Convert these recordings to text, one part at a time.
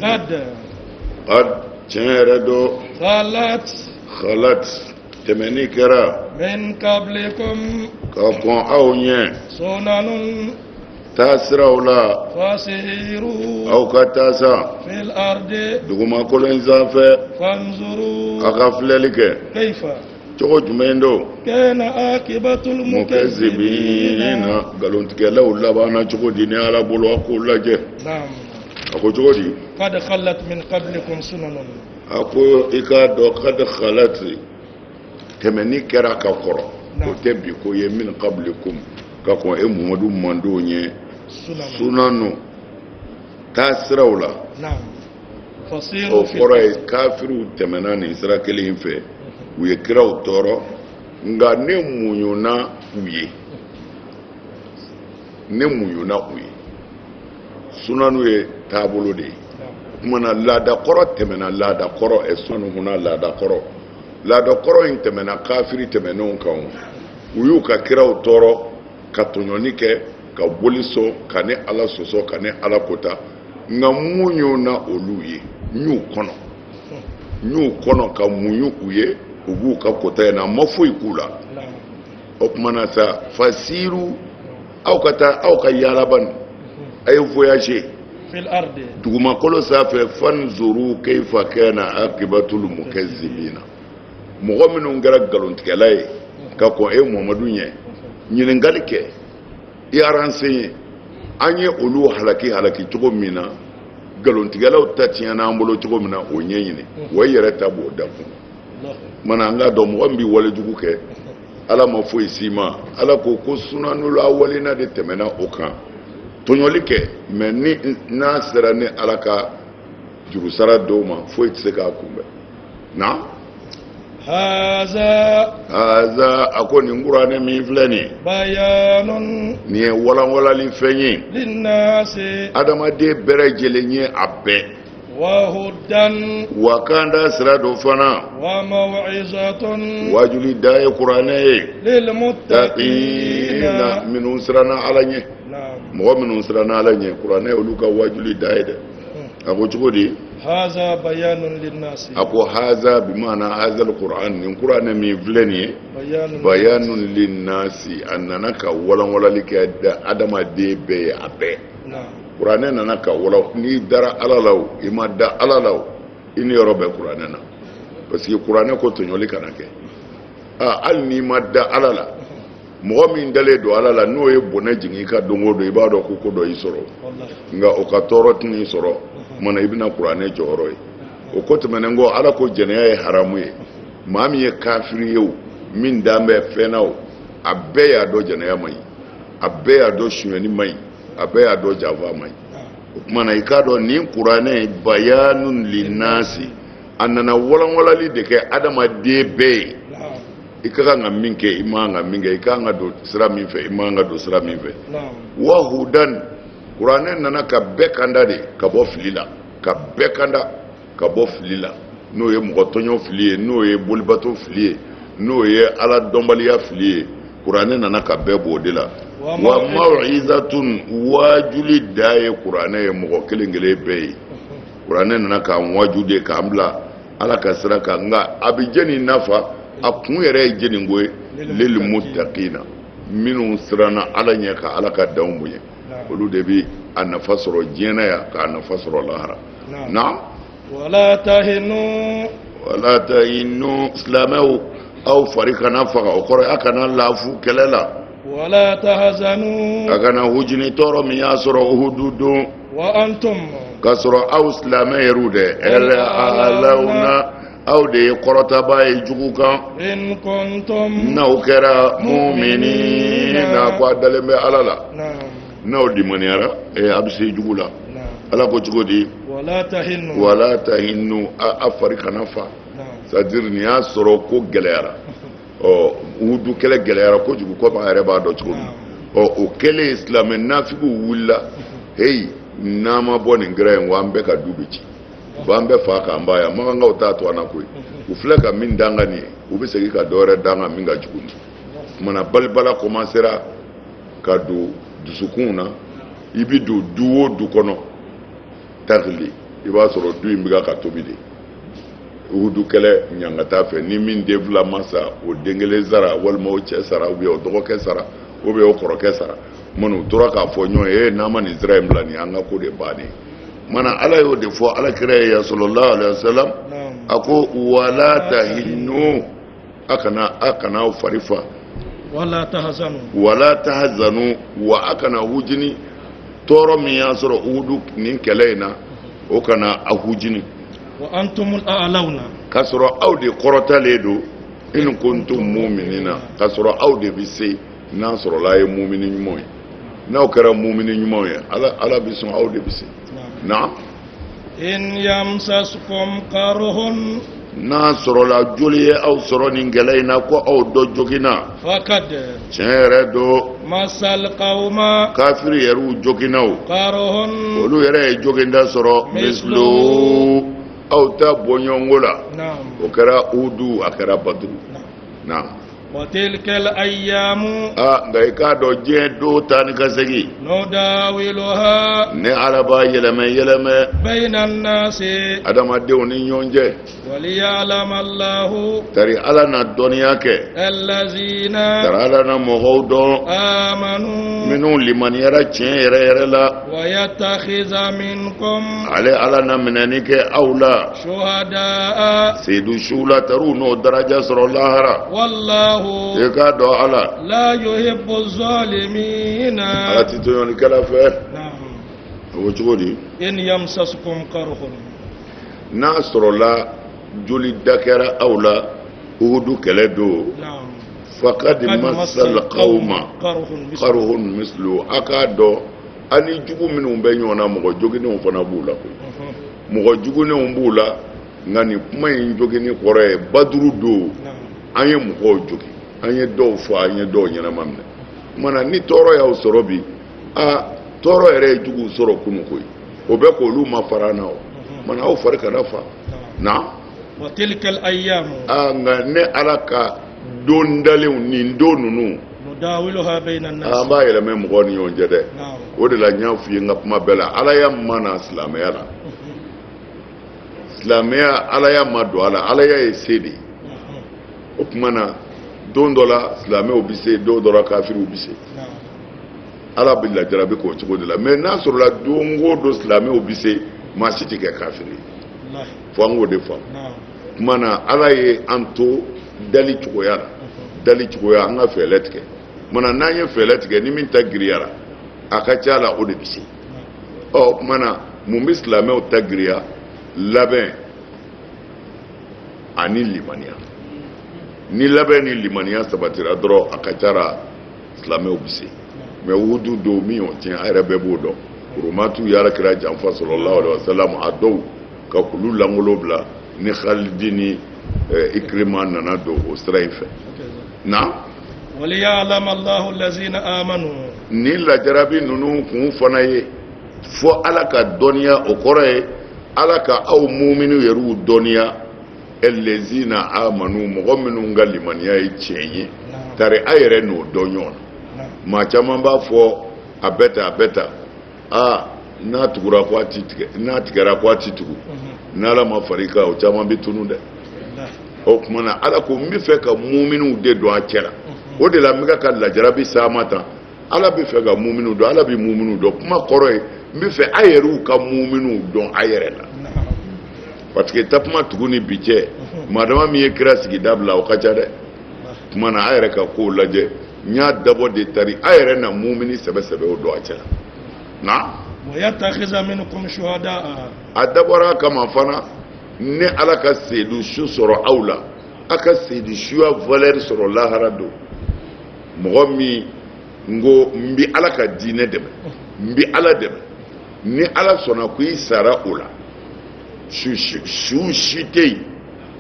قد تنردو خلت تمني كرا من قبلكم كون أوني سنن تاسرولا فسيروا أو كتاسا في الأرض دغما كولن زافه فانظروا أغفللك كيف cogo jumɛn do كان عاقبة المكذبين ngalon tigɛlaw labanna cogo di ni ala bolo a ko lajɛ نعم a ko cogo di قد خلت من قبلكم سنن a ko i k'a dɔn kad khalat tɛmɛni kɛra ka kɔrɔ o tɛ bi ko ye min qablikum ka kɔn e Muhamadu mandenw ye sunanu taasiraw la نعم o فسيروا في kɔrɔ ye kafiriw tɛmɛna nin sira kelen in fɛ u ye kiraw tɔɔrɔ nka ne muɲuna u ye sunanu ye taabolo de ye kumana laada kɔrɔ tɛmɛna laada kɔrɔ sunanu huna laada kɔrɔ in tɛmɛna kafiri tɛmɛnenw kan u y'u ka kiraw tɔɔrɔ ka tɔɲɔni kɛ ka boli sɔn ka ne ala sɔsɔ ka ne ala kota nka muɲuna olu ye n y'u kɔnɔ ka muɲu u ye u b'u ka kota in na ma foyi k'u la o kumana sa fasiru aw ka taa aw ka yaalaban a ye voyager dugumakolo sanfɛ fanzuru kayfa kana akibatul mukazzibina mɔgɔ minnu kɛra nkalontigɛla ye ka kɔn e Muhamadu ɲɛ ɲininkali kɛ i renseigner an ye olu halaki cogo min na nkalontigɛlaw ta tiɲɛna an bolo cogo min na o ɲɛɲini wa i yɛrɛ ta b'o dakun mana an k'a dɔn mɔgɔ min bɛ walejugu kɛ ala ma foyi si ma ala ko sunanula walina de tɛmɛna o kan tɔɲɔli kɛ mɛ ni n'a sera ni ala ka jurusara dɔw ma foyi tɛ se k'a kunbɛn na haza a ko nin kuranɛ min filɛ nin bayanun nin ye walanwalali fɛn ye linnasi adamaden bɛɛ lajɛlen ye a bɛɛ wahudan wa kan da sira dɔ fana wa maw'izatun wajuli da ye kuranɛ ye lilmuttaqina minnu siranna ala ɲɛ mɔgɔ minnu siranna ala ɲɛ kuranɛ olu ka wajuli da ye dɛ a ko cogo di haza bayanun linnasi a ko haza bi maana haza alquran nin kuranɛ min filɛ nin ye bayanun linnasi a nana ka walanwalali kɛ adamaden bɛɛ ye a bɛɛ kuranɛ nana ka wala n'i dara ala la o i ma da ala la o i ni yɔrɔ bɛ kuranɛ na parce que kuranɛ ko tɔɲɔli kana kɛ hali n'i ma da ala la mɔgɔ min dalen don ala la n'o ye bɔnɛ jigin i ka don o don i b'a dɔn ko dɔ y'i sɔrɔ nka o ka tɔɔrɔ tɛna i sɔrɔ mana i bɛna kuranɛ jɔyɔrɔ ye o ko tɛmɛnen kɔ ala ko jɛnɛya ye haramu ye maa min ye kafiri ye o min dan bɛ fɛn na o a bɛɛ y'a dɔn jɛnɛya man ɲi a bɛɛ y'a dɔn suɲɛni man ɲi a bɛɛ y'a dɔn janfa man ɲi o tuma na i k'a dɔn nin kuranɛ bayanun linnasi a nana walanwalali de kɛ adamaden bɛɛ ye i ka kan ka min kɛ i man kan ka min kɛ i ka kan ka don sira min fɛ i man kan ka don sira min fɛ wa hudan kuranɛ nana ka bɛɛ kanda de ka bɔ fili la ka bɛɛ kanda ka bɔ fili la n'o ye mɔgɔ tɔɲɔ fili ye n'o ye bolibato fili ye n'o ye ala dɔnbaliya fili ye kuranɛ nana ka bɛɛ b'o de la wa maw'izatun wajuli da ye kuranɛ ye mɔgɔ kelen kelen bɛɛ ye kuranɛ nana k'an waju de k'an bila ala ka sira kan nka a bɛ jɛni nafa a kun yɛrɛ ye jɛni ko ye lil muttaqina minnu siranna ala ɲɛ ka ala ka danw bonya olu de bɛ a nafa sɔrɔ diɲɛna yan k'a nafa sɔrɔ lahara na wala tahinu silamɛw aw fari kana faga o kɔrɔ a kana laafu kɛlɛ la wala tahzanu a kana hujini tɔɔrɔ min y'a sɔrɔ uhudu don wa antum k'a sɔrɔ aw silamɛ yɛrɛw dɛ alawna aw de ye kɔrɔtaba ye jugu kan in kuntum n'aw kɛra mu'minina ko a dalen bɛ ala la n'aw limaniyara a bɛ se jugu la ala ko cogo di wala tahinu a fari kana fa c'est-à-dire nin y'a sɔrɔ ko gɛlɛyara uhudu kɛlɛ gɛlɛyara kojugu komi an yɛrɛ b'a dɔn cogo min o kɛlen silamɛ nafigiw wulila heyi n'an ma bɔ nin kɛra yen wa an bɛɛ ka du bɛ ci u b'an bɛɛ fa k'an ba yan makankaw t'a to an na koyi u filɛ ka min dan ka nin ye u bɛ segin ka dɔwɛrɛ dan ka min ka jugu nin kumana balibala commencera ka don dusukun na i bɛ don du o du kɔnɔ tagli i b'a sɔrɔ du in bɛ ka tobi de uhudu kɛlɛ ɲangata fɛ ni min den fila ma sa o den kelen sara walima o cɛ sara ou bien o dɔgɔkɛ sara ou bien o kɔrɔkɛ sara u tora k'a fɔ ɲɔgɔn ye n'an ma nin sira in bila nin an ka ko de bannen mana ala y'o de fɔ alakira ye sallallahu alaihi wasallam a ko wala tahinu a kana aw fari fa wala tahzanu wa a kana hujini tɔɔrɔ min y'a sɔrɔ uhudu nin kɛlɛ in na o kana a hujini wa antumul a'launa k'a sɔrɔ aw de kɔrɔtalen don in kuntum mu'minina k'a sɔrɔ aw de bɛ se n'a sɔrɔla a ye mumini ɲumanw ye n'aw kɛra mumini ɲumanw ye ala bɛ sɔn aw de bɛ se na in yamsaskum qarhun n'a sɔrɔla joli ye aw sɔrɔ nin gɛlɛ in na ko aw dɔ joginna fakad tiɲɛ yɛrɛ don masal qawma kafiri yɛrɛw joginnaw qarhun olu yɛrɛ ye joginda sɔrɔ mislu aw ta bɔɲɔgɔnko la o kɛra udu a kɛra baduru na wa tilkal ayyamu nka i k'a dɔn diɲɛ don taa ni ka segin nudawiluha ne ala b'a yɛlɛmɛ bayna an-nasi adamadenw ni ɲɔgɔn cɛ waliya'lam Allahu tari ala na dɔnniya kɛ allazina tari ala na mɔgɔw dɔn amanu minnu limaniyara tiɲɛ yɛrɛ la wa yattakhiza minkum ale ala na minɛni kɛ aw la shuhadaa seyidu su la tariw n'o daraja sɔrɔ lahara wallahu i k'a dɔn ala la yuhibbu zalimina ala ti to ɲɔgɔnnikɛla fɛ o cogo di in yamsaskum qarhun n'a sɔrɔla joli da kɛra aw la uhudu kɛlɛ don fakad masal qawma qarhun mislu a k'a dɔn ani jugu minnu bɛ ɲɔgɔn na mɔgɔ joginnenw fana b'u la koyi mɔgɔ jugunnenw b'u la nka nin kuma in joginni kɔrɔ ye baduru don an ye mɔgɔw jogi an ye dɔw fɔ an ye dɔw ɲɛnama minɛ mana ni tɔɔrɔ y'aw sɔrɔ bi tɔɔrɔ yɛrɛ ye juguw sɔrɔ kunun koyi o bɛ k'olu ma fara na o mana aw fari kana fa na wa tilkal ayyamu nka ne ala ka don dalenw nin don ninnu nudawiluha bayna an-nas an b'a yɛlɛmɛ mɔgɔw ni ɲɔgɔn cɛ dɛ o de la n y'a f'i ye n ka kuma bɛɛ la ala y'a mana silamɛya la silamɛya ala y'a ma don a la ala y'a ye se de ye o tuma na don dɔ la silamɛw bɛ se don dɔ la kafiriw bɛ se ala bɛ lajarabi k'o cogo de la mɛ n'a sɔrɔla don o don silamɛw bɛ se maa si tɛ kɛ kafiri fo an k'o de faamu o tuma na ala ye an to dali cogoya la dali cogoya an ka fɛɛrɛ tigɛ mana n'an ye fɛɛrɛ tigɛ ni min ta giriyara a ka ca la o de bɛ se o tuma na mun bɛ silamɛw ta giriya labɛn ani limaniya ni labɛn ni limaniya sabatira dɔrɔn a ka ca la silamɛw bɛ se mɛ uhudu don min y'o tiɲɛ a yɛrɛ bɛɛ b'o dɔn urumatu yala kira janfa sallallahu alaihi wasallam a dɔw ka kulu langolo bila ni Khalidi ni Ikrima nana don o sira in fɛ na waliya'lam Allahu allazina amanu ni lajarabi ninnu kun fana ye fo ala ka dɔnniya o kɔrɔ ye ala ka aw muminu yɛrɛw dɔnniya allazina amanu mɔgɔ minnu ka limaniya ye tiɲɛ ye tari a yɛrɛ n'o dɔn ɲɔgɔn na maa caman b'a fɔ a bɛ ta n'a tugura ko a ti tigɛ n'a tigɛra ko a ti tugu n'ala ma far'i kan o caman bɛ tunu dɛ o tuma na ala ko n bɛ fɛ ka muminiw de don a cɛ la o de la n bɛ ka lajarabi saama tan ala bɛ fɛ ka muminiw dɔn ala bɛ muminiw dɔn kuma kɔrɔ ye n bɛ fɛ a yɛrɛw ka muminiw dɔn a yɛrɛ la parce que takuma tugu ni bi cɛ maa dama min ye kira sigida bila o ka ca dɛ tuma na a yɛrɛ ka kow lajɛ n y'a dabɔ de tari a yɛrɛ na mumini sɛbɛsɛbɛ o dɔn a cɛ la na wa yattakhiza minkum shuhadaa a dabɔra kama fana ne ala ka seyidu su sɔrɔ aw la a ka seyidu suya valeur sɔrɔ lahara don mɔgɔ min n ko n bɛ ala ka diinɛ dɛmɛ n bɛ ala dɛmɛ ni ala sɔnna ko i sara o la su si tɛ yen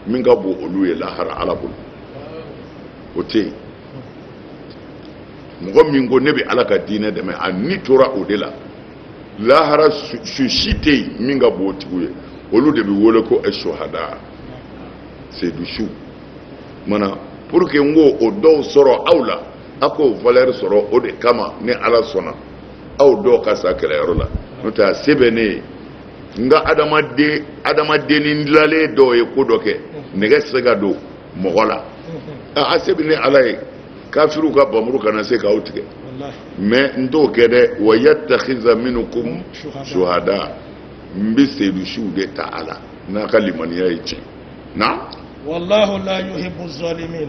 min ka bon olu ye lahara ala bolo o tɛ yen mɔgɔ min ko ne bɛ ala ka diinɛ dɛmɛ a ni tora o de la lahara su si tɛ yen min ka bon o tigiw ye olu de bɛ wele ko shuhada seyidu su mana pour que n ko o dɔw sɔrɔ aw la a k'o valeur sɔrɔ o de kama ni ala sɔnna aw dɔw ka sa kɛlɛyɔrɔ la n'o tɛ a se bɛ ne ye nga adamaden lale do e ko do ke nege sega do mogola a sebine alay kafiru ka bamuru kana se ka utige mais ndo kede wa yattakhiza minkum shuhada mbi sedu shude ta'ala na kalimaniya yici na wallahu la yuhibbu az-zalimin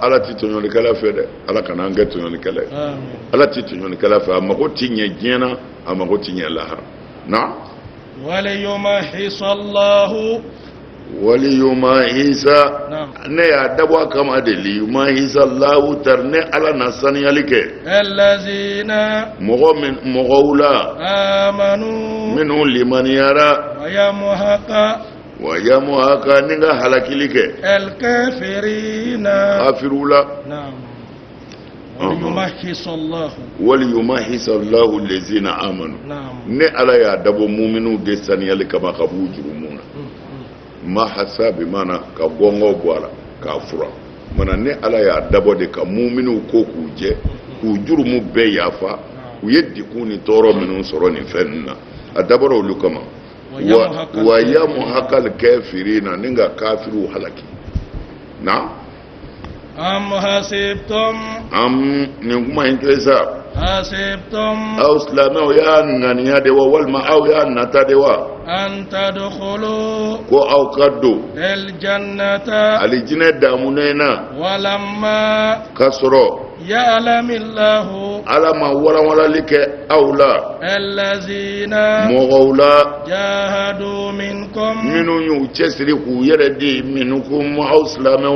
ala titonyo kala fede ala kana ngato nyon kala amin ala titonyo kala fa mako tinye jena amako tinye lahar na وليمحص الله وليمحص ne ya dabwa kama da liyumahis Allah tarne ala nasani yalike allazina mughawla amanu minhu liman yara wa yamuhaqa ninga halakilike alkafirina afirula naam وليمحص الله الذين آمنوا ne ala ya dabo mu'minu de saniyali kama kabu jurumuna ma hasabi mana ka gongo bwala ka fura mana ne ala ya dabo de ka mu'minu ko kuje ku jurumu be yafa ku yeddi kuni toro minun soro ni fenna adabaro lukama wa yamuhaqal kafirina ninga kafiru halaki na am hasibtum am ninguma intresa hasibtum aw islama ya ngania de wa wal ma aw ya nata de wa an tadkhulu ko aw kaddo al jannata alijina damunena walamma kasro ya'lamillahu alama wala like awla allazina mughawla jahadu minkum minu yu chesri ku yeredi minukum aw islama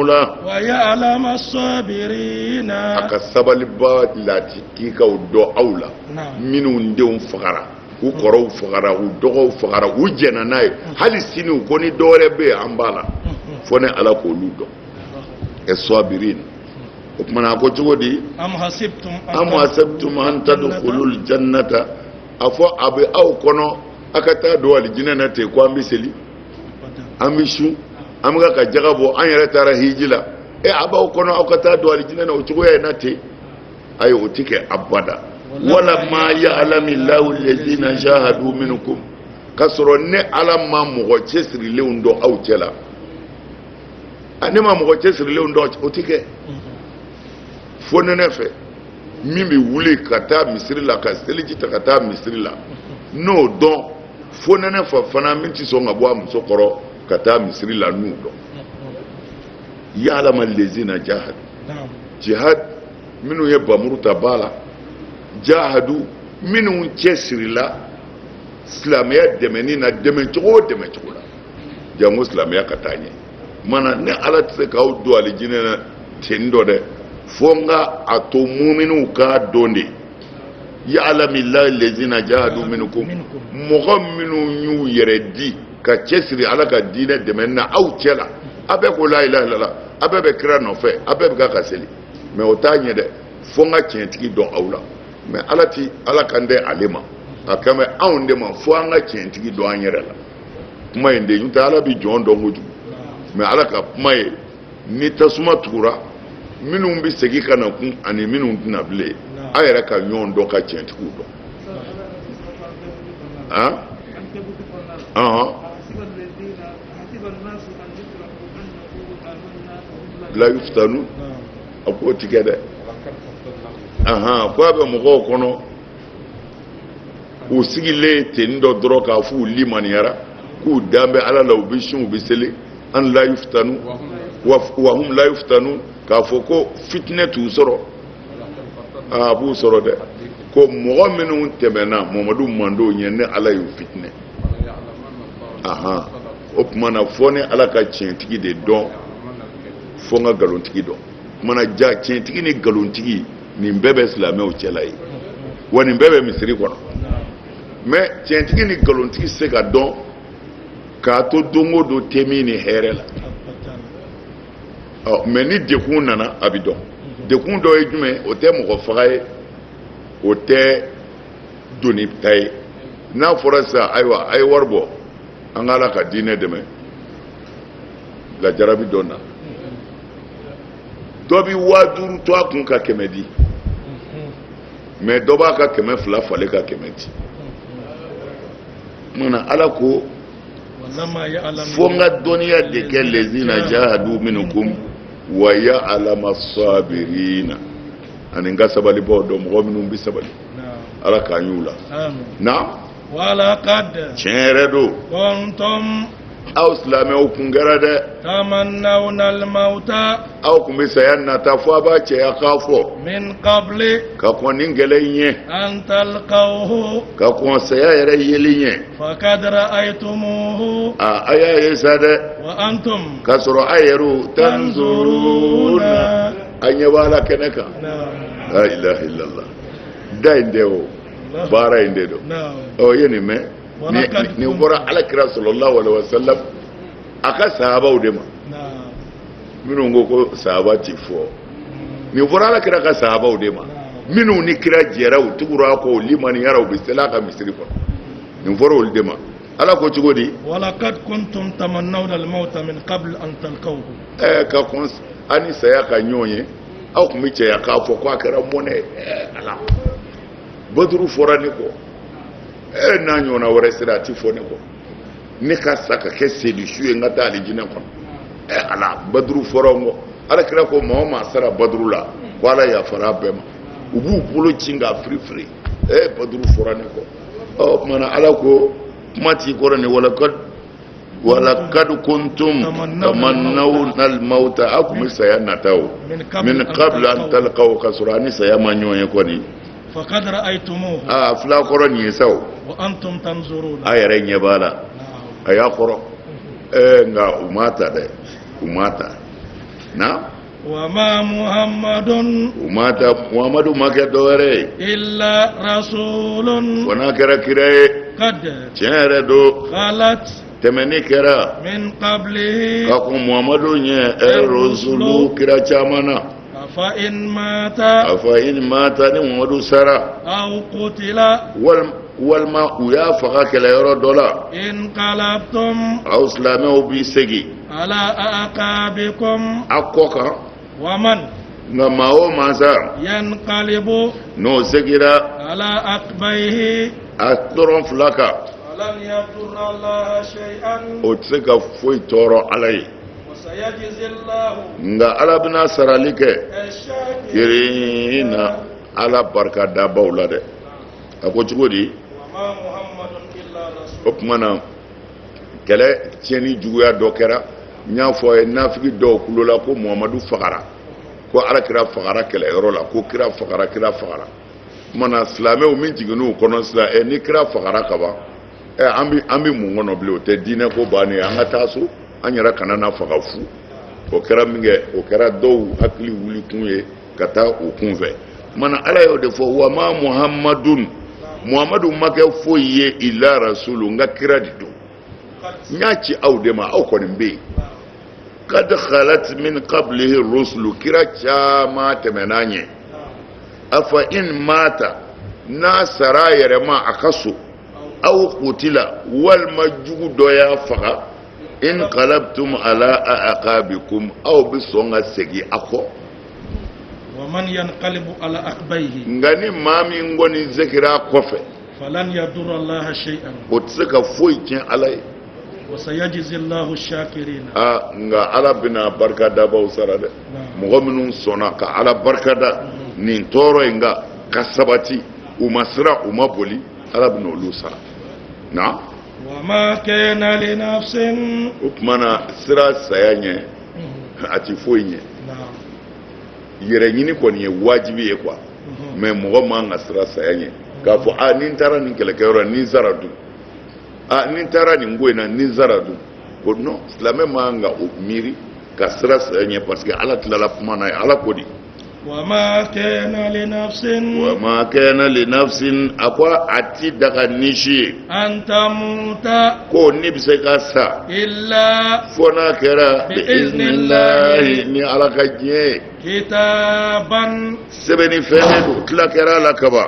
wa ya'lamu as-sabirina akasabali ba lati kika do awla minu ndem fagara u koro fagara u dogo fagara u jenanai hali sinu ko ni dore be ambala fone ala ko ludo as-sabirin ukmana ko jogodi am hasibtum an tadkhulul jannata afo abe aw kono akata do wal jinana te ko ambiseli amishu amga ka jagabo an yare tara hijila e abaw kono akata do wal jinana o jogo ya nate ay o tike abada wala ma ya'lamu Allahu allazina jahadu minkum kasro ne ala ma mo chesri lewndo aw cela anima mo chesri lewndo o tike fonene fe mimi wuli kata misiri la ka seliji ta kata misiri la no don fonene fa fana minti so ngabo am so koro kata misiri la nu don ya alama lezina jahad jihad minu ye bamuru tabala jahadu minu chesiri la islamiyya demeni na demecho la jamu islamiyya katanye mana ne ala tse ka do alijine na tendo de fonga ato mu'minu ka donde ya alamillahi allazina jahadu minkum mu'minu yu yeredi ka chesri ala ka dine demenna aw chela abe ko la ilaha illallah abe be kira no fe abe ga kaseli me otanye de fonga chentiki don awla me alati ala kande alima akame awnde ma fonga chentiki don anyere la kuma inde yuta ala bi jondo ngudu me ala ka mai ni tasuma tura minnu bi segi kana kun ani minnu tuna bile a yɛrɛ ka ɲɔgɔn dɔn ka tiɲɛtigiw dɔn la yuftanu a k'o tigɛ dɛ ko a bɛ mɔgɔw kɔnɔ u sigilen ten dɔ dɔrɔn k'a f'u limaniyara k'u dan bɛ ala la u bɛ sun u bɛ seli an la yuftanu wa hum la yuftanu k'a fɔ ko fitinɛ t'u sɔrɔ a b'u sɔrɔ dɛ ko mɔgɔ minnu tɛmɛna Mamadu Mando ɲɛ ne ala y'u fitinɛ o tuma na fɔ ne ala ka tiɲɛtigi de dɔn fɔ n ka nkalonitigi dɔn o tuma na ja tiɲɛtigi ni nkalonitigi nin bɛɛ bɛ silamɛw cɛla ye wa nin bɛɛ bɛ misiri kɔnɔ mais tiɲɛtigi ni nkalonitigi se ka dɔn k'a to don o don temi ni hɛrɛ la mais ni dekun nana a bɛ dɔn dekun dɔ ye jumɛn o tɛ mɔgɔ faga ye o tɛ doni ta ye n'a fɔra sisan ayiwa a ye wari bɔ an ka ala ka diinɛ dɛmɛ lajarabi dɔ na dɔ bɛ 5000 to a kun ka 100 di mais dɔ b'a ka 200 falen ka 100 di mana alako fonga duniya de ke lezina jahadu minkum wa ya'lamu as-sabirina aninga sabali bodo mo minum bi sabali ala kanyula na wala qad cheredo kuntum aw islame o kungara de tamannawna al-mauta aw kumbe sayanna tafwa ba che ya kafo min qabli ka konin gelenye an talqawhu ka kon saya yere yelinye faqad ra'aytumuhu aya yesade wa antum kasro ayeru tanzuruna anya wala keneka la ilaha illallah dai ndeo bara indedo o yeni me ni bora ala kira sallallahu alaihi wasallam aka sahaba udema minu ngoko sahaba tifo ni bora ala kira ka sahaba udema minu ni kira jera utugura ko limani yara ubistela ka misri ko ni bora udema ala ko tugodi wala kad kuntum tamannawna al-maut min qabl an talqawhu ka kon ani saya ka nyonye au kumiche ya ka fo ko akara mone ala badru forani ko na nyona wore sira ti fo ne ko ne ka saka ke selishu nga dali jina ko ala badru forongo ala kira ko ma sara badru la wala ya farabema ubu polo chinga free badru forani ko o mana ala ko mati ko ne wala kad kuntum tamannawna al-maut akum sayanataw min qabl an talqaw kasurani sayamanyoye ko ni faqad ra'aytumuhu fla koroni yesaw wa antum tanzuruna ayare nyebala aya koro nga umata na wa ma muhammadun muhammadu makedore illa rasulun wana kira qad chere do khalat temeni kira min qablihi ka ko muhammadu nye rusulu kira chamana afa in mata ni muhammadu sara aw qutila wal ma uya faga kala yoro dola in qalabtum aw islamu bi segi ala aqabikum akoka waman ngama o masa yanqalibu no segira ala aqbayhi atoron flaka lan yadurra Allah shay'an o tsika foi toro alai wasayajizillahu nga ala bina saralike kirina ala barka da baula de ako jugodi wa muhammadun illa rasul opmana kele tieni juguya dokera nya fo nafiki do kulola ko muhammadu fagara ko ala kira fagara kele yorola ko kira fagara mana islame o min jiginu kono sila ni kira fagara kaba ambi mun ngono bile te dine ko bani anga taso anyara kanana fagafu o kera minge o kera do hakli wuli kunye kata o kunve mana ala yo de fo wa ma muhammadu make fo ye illa rasulu nga kira dido nyachi awdema aw ko nimbe kad khalat min qablihi rusulu kira chama temenanye afa in mata nasara yarema akasu aw qutila wal majgu doya faga in qalabtum ala aqabikum aw bisonga segi ako wa man yanqalibu ala aqbayhi ngani mami ngoni zekira kofe falan yadur Allah shay'an otsaka foikin alai wa sayajzi Allahu ash-shakirin nga ala bina barka da ba usara de mo minun sona ka ala barka da ni toro nga kasabati umasra umaboli ala bina lusara na wa ma kana li nafsin upmana sira sayanye ati foinye yere nyini ko ni wajibi e kwa mais mo ma nga sira sayanye ka fo nin tara nin kele kero ni zaradu nin tara ni ngoina ni zaradu ko no islamé ma nga o miri ka sira sayanye parce que ala tilala kuma na ala kodi وما كان لنفس أقوى أتي دغنيشي أن تموت كو نبسك أسا إلا فناكرا بإذن الله ني على كجيه كتابا سبني فهد تلاكرا لكبا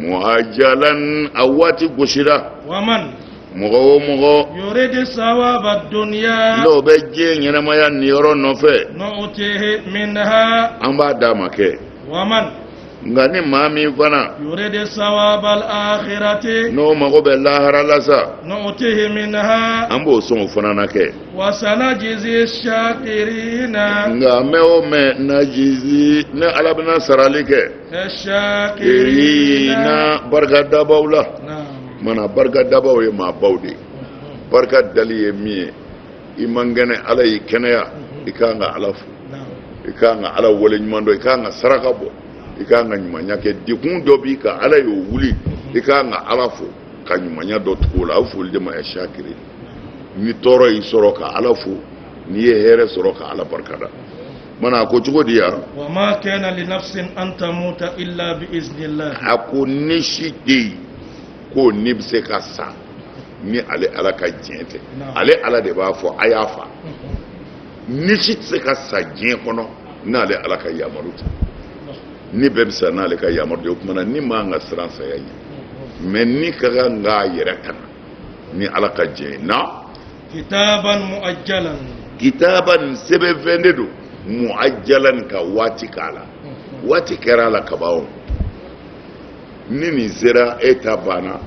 مؤجلا أواتي قشرا ومن مغو يريد ثواب الدنيا لو بجين ينما ينيرو نوفي نؤتيه منها أمبا دامك ومن ngani mami fana yuridu sawabal akhirati no mago be lahara lasa nu'tihi minha ambo son fana nake wa sanajzi shakirina nga me o me najizi ne alabna saralike shakirina barka dabawla mana barka dabaw ye ma bawde barka dali ye mi imangane alay kenaya ikanga alafu ikanga ala wole nyumando ikanga saraka bo ikanga nyumanya ke dikun do bi ka ala yo wuli ikanga alafu ka nyumanya do tukula afu de ma shakiri ni toro yi soroka alafu ni ye here soroka ala barkada mana ko cugo dia wa ma kana li nafsin an tamuta illa bi iznillah ako nishidi ko nibse ka sa ni ale ala ka jente ale ala de ba fo ayafa nishit se ka sa jen kono na ale ala ka yamaruta ni bebsa na ale ka yamaruta kuma ni ma nga sran sa yayi men ni kaga nga yere kan ni ala ka jen na kitaban sebe vendedo muajjalan ka wati kala wati kerala kabawo nini zera etabana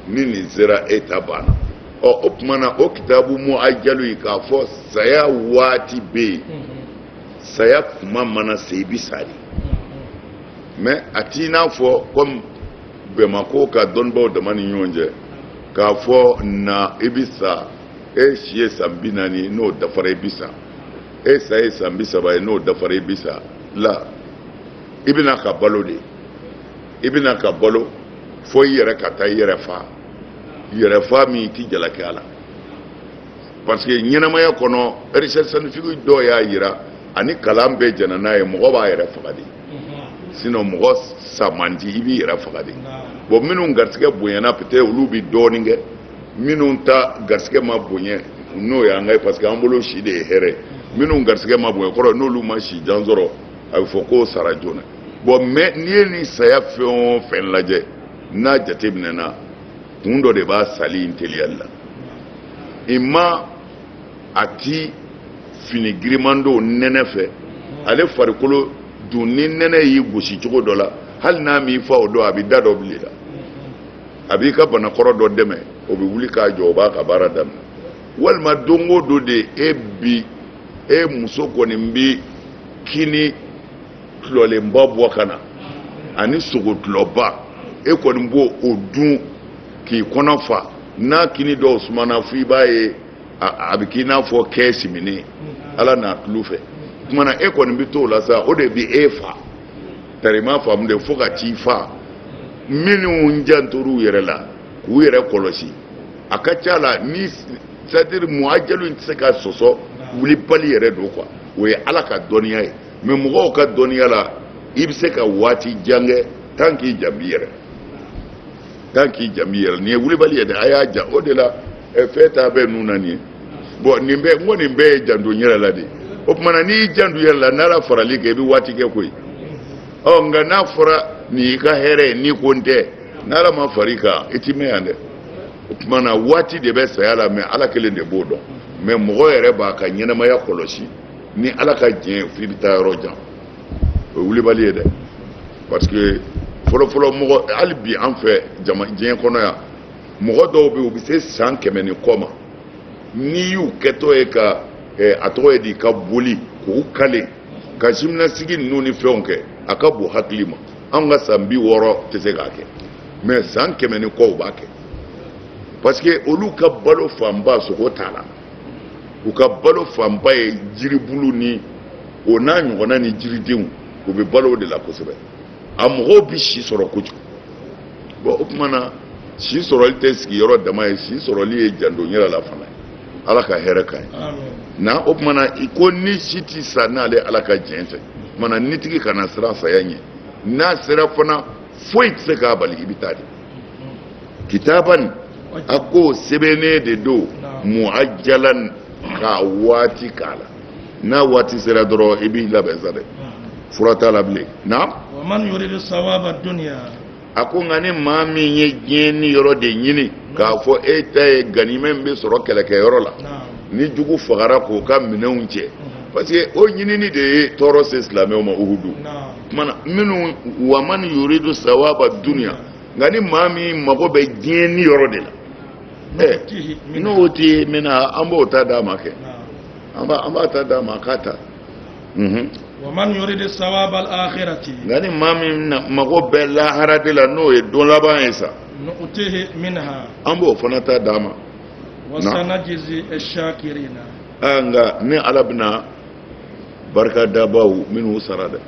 nini zera etabana o opmana o kitabu muajjalu ka fo saya wati be saya kuma mana sebi sari mais atina fo comme bemako ka donbo de mani nyonje ka fo na ibisa e shie sambinani no dafare ibisa e sai sambisa ba no dafare ibisa la ibina ka balo de ibina ka balo fo yere ka ta yere fa mi ti jalake ala parce que nyina maya kono recherche scientifique do ya yira ani kalambe janana e mo ba yere fagadi sino mo samandi ibi yere fagadi bo minun garsike bonyana pete ulubi doninge minun ta garsike ma bonye no ya ngai parce que ambolo shi de here minun garsike ma bonye ko no lu ma shi janzoro ay foko sarajona bo me ni saya fion fen laje na jatibnena mundo de ba sali intelialla imma ati finigrimando nenefe ale farikolo dunni nene yi gosi cogo dɔ la hali n'a mi fa o dɔ a bi da dɔ bili la a b'i ka bana kɔrɔ dɔ dɛmɛ o bi wuli k'a jɔ o b'a ka baara daminɛ walima don o don de e muso kɔni bi kini tulɔlenba bɔ ka na ani sogo tulɔba e kɔni b'o o dun k'i kɔnɔ fa n'a kini dɔw sumana fo i b'a ye a bɛ k'i n'a fɔ kɛɛsi minɛ ala n'a tulu fɛ kumana e kɔni bi t'o la sa o de bi e fa tarima faamu de fo ka t'i fa minnu jantor'u yɛrɛ la k'u yɛrɛ kɔlɔsi a ka ca la ni c'est-à-dire muajalu tɛ se ka sɔsɔ wulibali yɛrɛ don quoi o ye ala ka dɔnniya ye mais mɔgɔw ka dɔnniya la i bɛ se ka waati jan kɛ tant k'i janbi yɛrɛ tant k'i janbi yɛrɛ nin ye wulibali ye dɛ a y'a jan o de la fɛn t'a bɛɛ nun na nin ye bon nin bɛɛ n ko nin bɛɛ ye janto n yɛrɛ la de o tumana n'i y'i janto yɛrɛ la n'ala farali kɛ i bɛ waati kɛ koyi nka n'a fɔra nin y'i ka hɛrɛ ye n'i ko n tɛ n'ala ma far'i kan i ti mɛn yan dɛ o tumana waati de bɛ saya la mais ala kelen de b'o dɔn mais mɔgɔ yɛrɛ b'a ka ɲɛnamaya kɔlɔsi ni ala ka diɲɛ f'i bɛ taa yɔrɔ jan o ye wulibali ye dɛ parce que fɔlɔfɔlɔ mɔgɔ hali bi an fɛ diɲɛ kɔnɔ yan mɔgɔ dɔw bɛ yen u bɛ se san 100 ni kɔ ma n'i y'u kɛtɔ ye ka a tɔgɔ ye di ka boli k'u kale ka gymnastique ninnu ni fɛnw kɛ a ka bon hakili ma an ka san 60 tɛ se k'a kɛ mais san 100 ni kɔ u b'a kɛ parce que olu ka balo fanba sogo t'a la u ka balo fanba ye jiribulu ni o n'a ɲɔgɔnna ni jiridenw u bɛ balo o de la kosɛbɛ a mɔgɔw bɛ si sɔrɔ kojugu bon o tuma na si sɔrɔli tɛ sigiyɔrɔ dama ye si sɔrɔli ye janto yɛrɛ la fana ye ala ka hɛrɛ ka ɲi na o tuma na i ko ni si tɛ sa n'ale ala ka diɲɛ tɛ o tuma na nitigi kana siran saya ɲɛ n'a sera fana foyi tɛ se k'a bali i bɛ taa de kitaban a ko sɛbɛnnen de don muajalan ka waati k'a la n'a waati sera dɔrɔn i b'i labɛn sa dɛ fura t'a la bilen na. wa man yuridu sawaba dunya. a ko nka ni maa min ye diɲɛ ni yɔrɔ de ɲini k'a fɔ e ta ye ganimɛ min bɛ sɔrɔ kɛlɛkɛyɔrɔ la ni jugu fagara k'o ka minɛnw cɛ parce que o ɲinini de ye tɔɔrɔ se silamɛw ma uhudu mana minnu wa man yuridu sawaba dunya nka ni maa min mago bɛ diɲɛ ni yɔrɔ de la n'o tɛ mina an b'o ta d'a ma kɛ an b'a ta d'a ma k'a ta wa man yuridu sawaba al-akhirati nka ni maa min mago bɛ lahara de la n'o ye don laban ye sa nu'tihi minha an b'o fana ta d'a ma wa sanajzi ash-shakirina nka ni ala bɛna barika dabaw minnu sara dɛ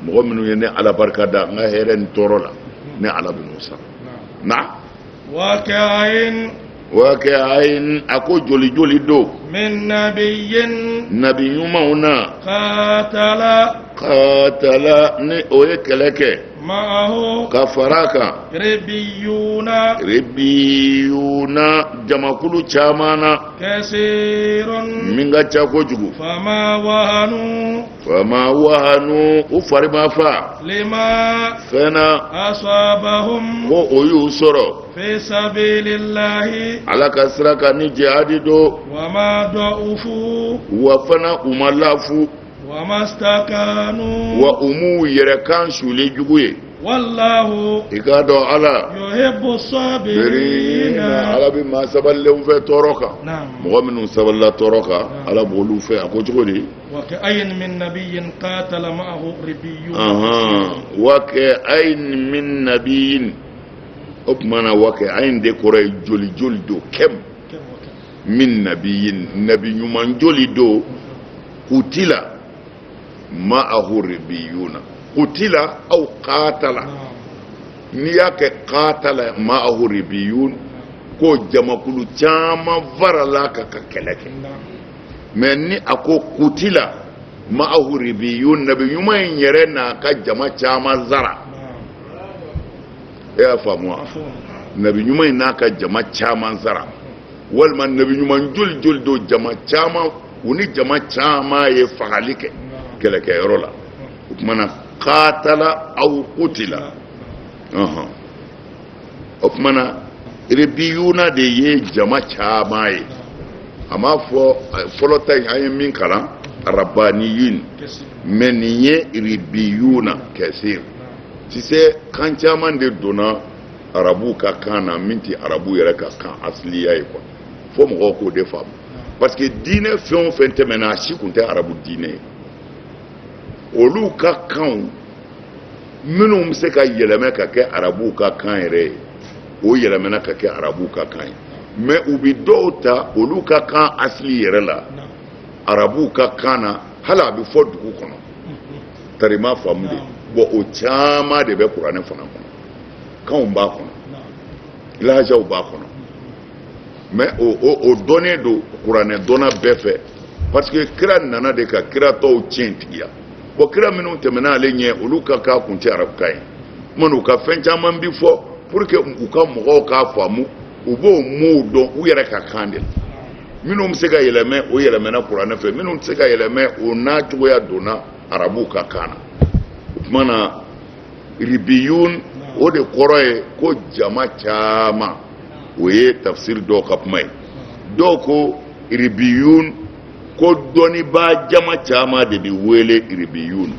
mɔgɔ minnu ye ne ala barika da n ka hɛrɛ ni tɔɔrɔ la ne ala bɛn'o sara na waqi'ain a ko joli joli do min nabiyyin nabi ɲumanw na qatala ni o ye kɛlɛ kɛ ma'ahu ka fara kan ribiyuna jamakulu caman na kasirun min ka ca kojugu fama wahanu u fari ma fa lima fɛnna asabahum ko o y'u sɔrɔ fi sabilillahi ala ka sira kan ni jihadi do wama da'ufu wa fana u ma lafu wama stakanu wa umu yɛrɛ kan suli jugu ye wallahu i k'a dɔn ala yuhibbu sabirina ala bɛ maa sabalilenw fɛ tɔɔrɔ kan mɔgɔ minnu sabalila tɔɔrɔ kan ala b'olu fɛ a ko cogo di wa ka'ayyin min nabiyyin qatala ma'ahu ribiyyun wa ka'ayyin min nabiyyin o kumana wa ka'ayyin de kɔrɔ ye joli joli do kɛm min nabiyyin nabi ɲuman joli do kutila ma'ahu ribiyyuna kutila aw qatala n'i y'a kɛ qatala ma'ahu ribiyyun ko jamakulu caman farala ka kɛlɛ kɛ mais ni a ko kutila ma'ahu ribiyyun nabi ɲuman in yɛrɛ n'a ka jama caman zara e y'a faamu wa nabi ɲuman in n'a ka jama caman zara walima nabi ɲuman joli joli do jama caman u ni jama caman ye fagali kɛ kɛlɛkɛyɔrɔ la o kumana qatala aw qutila o kumana ribiyuna de ye jama caman ye a m'a fɔ fɔlɔ ta in an ye min kalan rabaniyin mais nin ye ribiyuna kɛsir tise kan caman de donna arabu ka kan na min tɛ arabu yɛrɛ ka kan asiliya ye quoi fo mɔgɔw k'o de faamu parce que diinɛ fɛn o fɛn tɛmɛna a si tun tɛ arabu diinɛ ye olu ka kanw minnu bɛ se ka yɛlɛmɛ ka kɛ arabu ka kan yɛrɛ ye o yɛlɛmɛna ka kɛ arabu ka kan ye mais u bɛ dɔw ta olu ka kan asili yɛrɛ la arabu ka kan na hali a bɛ fɔ dugu kɔnɔ tarima faamu de bon o caman de bɛ kuranɛ fana kɔnɔ kanw b'a kɔnɔ lahajaw b'a kɔnɔ mais o dɔnnen do kuranɛ dɔnna bɛɛ fɛ parce que kira nana de ka kira tɔw tiɲɛ tigiya bon kira minnu tɛmɛna ale ɲɛ olu ka kan kun tɛ arabukan ye kuma u ka fɛn caman bi fɔ pour que u ka mɔgɔw k'a faamu u b'o mots dɔn u yɛrɛ ka kan de la minnu bɛ se ka yɛlɛmɛ o yɛlɛmɛna kuranɛ fɛ minnu tɛ se ka yɛlɛmɛ o n'a cogoya donna arabu ka kan na o tuma na ribiyun o de kɔrɔ ye ko jama caman o ye tafsir dɔw ka kuma ye dɔw ko ribiyun ko dɔnnibaa jama caman de bɛ wele ribiyun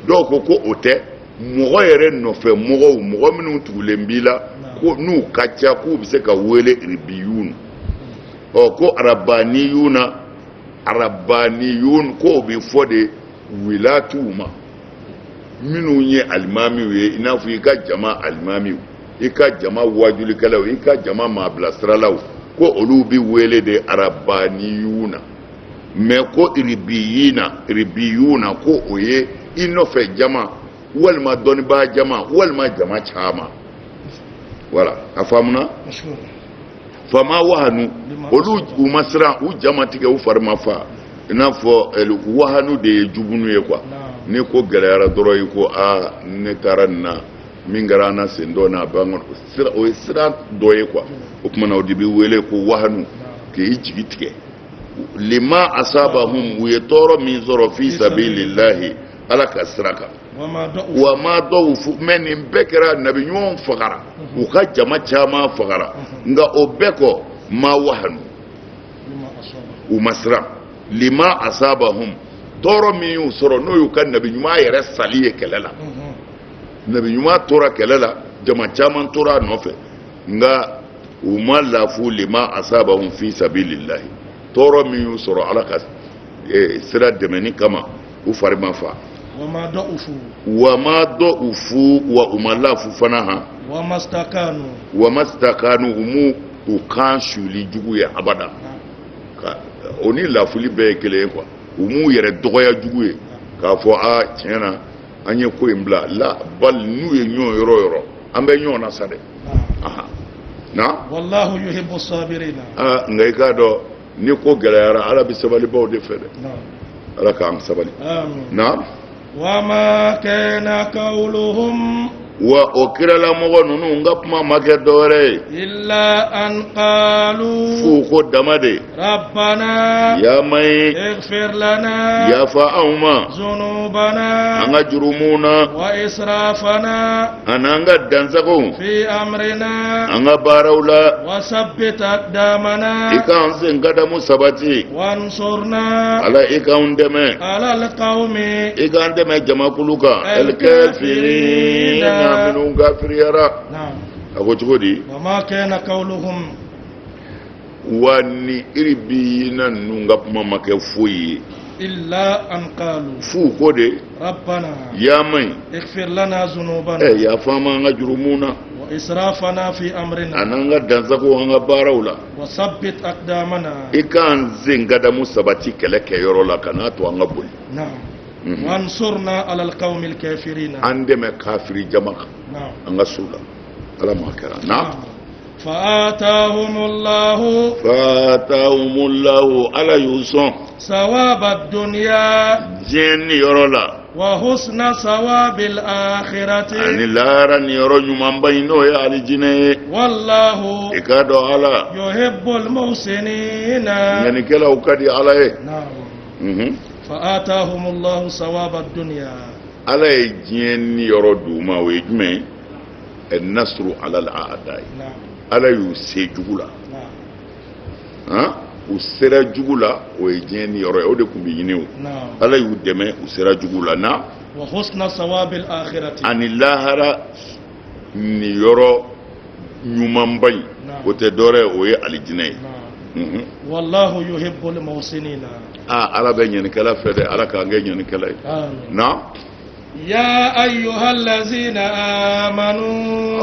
dɔw ko o tɛ mɔgɔ yɛrɛ nɔfɛ mɔgɔ minnu tugulen b'i la ko n'u ka ca k'u bɛ se ka wele ribiyun ko arabaniyun ko o bɛ fɔ de wilatuw ma minnu ye alimamiw ye i n'a fɔ i ka jama alimamiw i ka jama wajulikɛlaw i ka jama maabilasiralaw ko olu bɛ wele de arabaniyun mais ko ribiyuna ko o ye i nɔfɛ jama walima dɔnnibaa jama walima jama caman voilà a faamuna fama wahanu olu u ma siran u jama tigɛ u fari ma fa i n'a fɔ wahanu de ye jugunu ye quoi ni ko gɛlɛyara dɔrɔn i ko ne taara nin na min kɛra an na sen dɔ n'a ban kɔnɔ o ye sira dɔ ye quoi o kumana o de bɛ wele ko wahanu k'i jigi tigɛ lima asabahum u ye tɔɔrɔ min sɔrɔ fi sabilillahi ala ka sira kan wa ma dɔw mais nin bɛɛ kɛra nabi ɲumanw fagara u ka jama caman fagara nka o bɛɛ kɔ ma wahanu u ma siran lima asabahum tɔɔrɔ min y'u sɔrɔ n'o y'u ka nabi ɲuman yɛrɛ sali ye kɛlɛ la nabi ɲuman tora kɛlɛ la jama caman tora a nɔfɛ nka u ma lafu lima asabahum fi sabilillahi tɔɔrɔ min y'u sɔrɔ ala ka sira dɛmɛni kama u fari ma fa wa ma dɔ'ufu wa u ma lafu fana han wa mastakanu u kan suli jugu ye abada o ni lafuli bɛɛ ye kelen ye quoi u m'u yɛrɛ dɔgɔya jugu ye k'a fɔ tiɲɛ na an ye ko in bila la bal n'u ye ɲɔgɔn yɔrɔ yɔrɔ an bɛ ɲɔgɔn na sa dɛ na wallahu yuhibbu sabirina nka i k'a dɔn ni ko gɛlɛyara ala bɛ sabalibaw de fɛ dɛ ala k'an sabali na wa ma kana qawluhum wa o kiralamɔgɔ ninnu n ka kuma ma kɛ dɔwɛrɛ ye illa an qalu f'u ko dama de rabbana ya maye ighfir lana yafa anw ma zunubana an ka jurumu na wa israfana ani an ka dansagow fi amrina an ka baaraw la wa sabbit aqdamana i k'an sen kadamu sabati wansurna ala i k'an dɛmɛ ala alqawmi i k'an dɛmɛ jamakulu kan alkafirina minnu kafiriyara a ko cogo di wa ma kana qawluhum wa ni iribiyina ninnu ka kuma ma kɛ foyi ye illa an qalu f'u ko de rabbana ya maye ighfir lana zunubana yafa ma an ka jurumu na wa israfana fi amrina ani an ka dansagow an ka baaraw la wa sabbit aqdamana i k'an sen kadamu sabati kɛlɛ kɛyɔrɔ la ka n'a to an ka boli wansurna ala alqawmi alkafirina an dɛmɛ kafiri jama kan an ka so la ala ma kɛra na fa'atahumullahu ala y'u sɔn sawaba dunya diɲɛ ni yɔrɔ la wa husna sawabil akhirati ani lahara ni yɔrɔ ɲumanba in n'o ye alijinɛ ye wallahu i k'a dɔn ala yuhibbul muhsinina ɲanikɛlaw ka di ala ye fa'atahumullahu sawaba dunya ala ye diɲɛ ni yɔrɔ d'u ma o ye jumɛn ye nasru ala al-a'dai ala y'u se jugu la u sera jugu la o ye diɲɛ ni yɔrɔ ye o de tun bɛ ɲini o ala y'u dɛmɛ u sera jugu la na wa husna sawabil akhirati ani lahara ni yɔrɔ ɲumanba in o tɛ dɔwɛrɛ ye o ye alijinɛ ye wallahu yuhibbul muhsinina ala bɛ ɲanikɛla fɛ dɛ ala k'an kɛ ɲanikɛla ye na ya ayyuhallazina amanu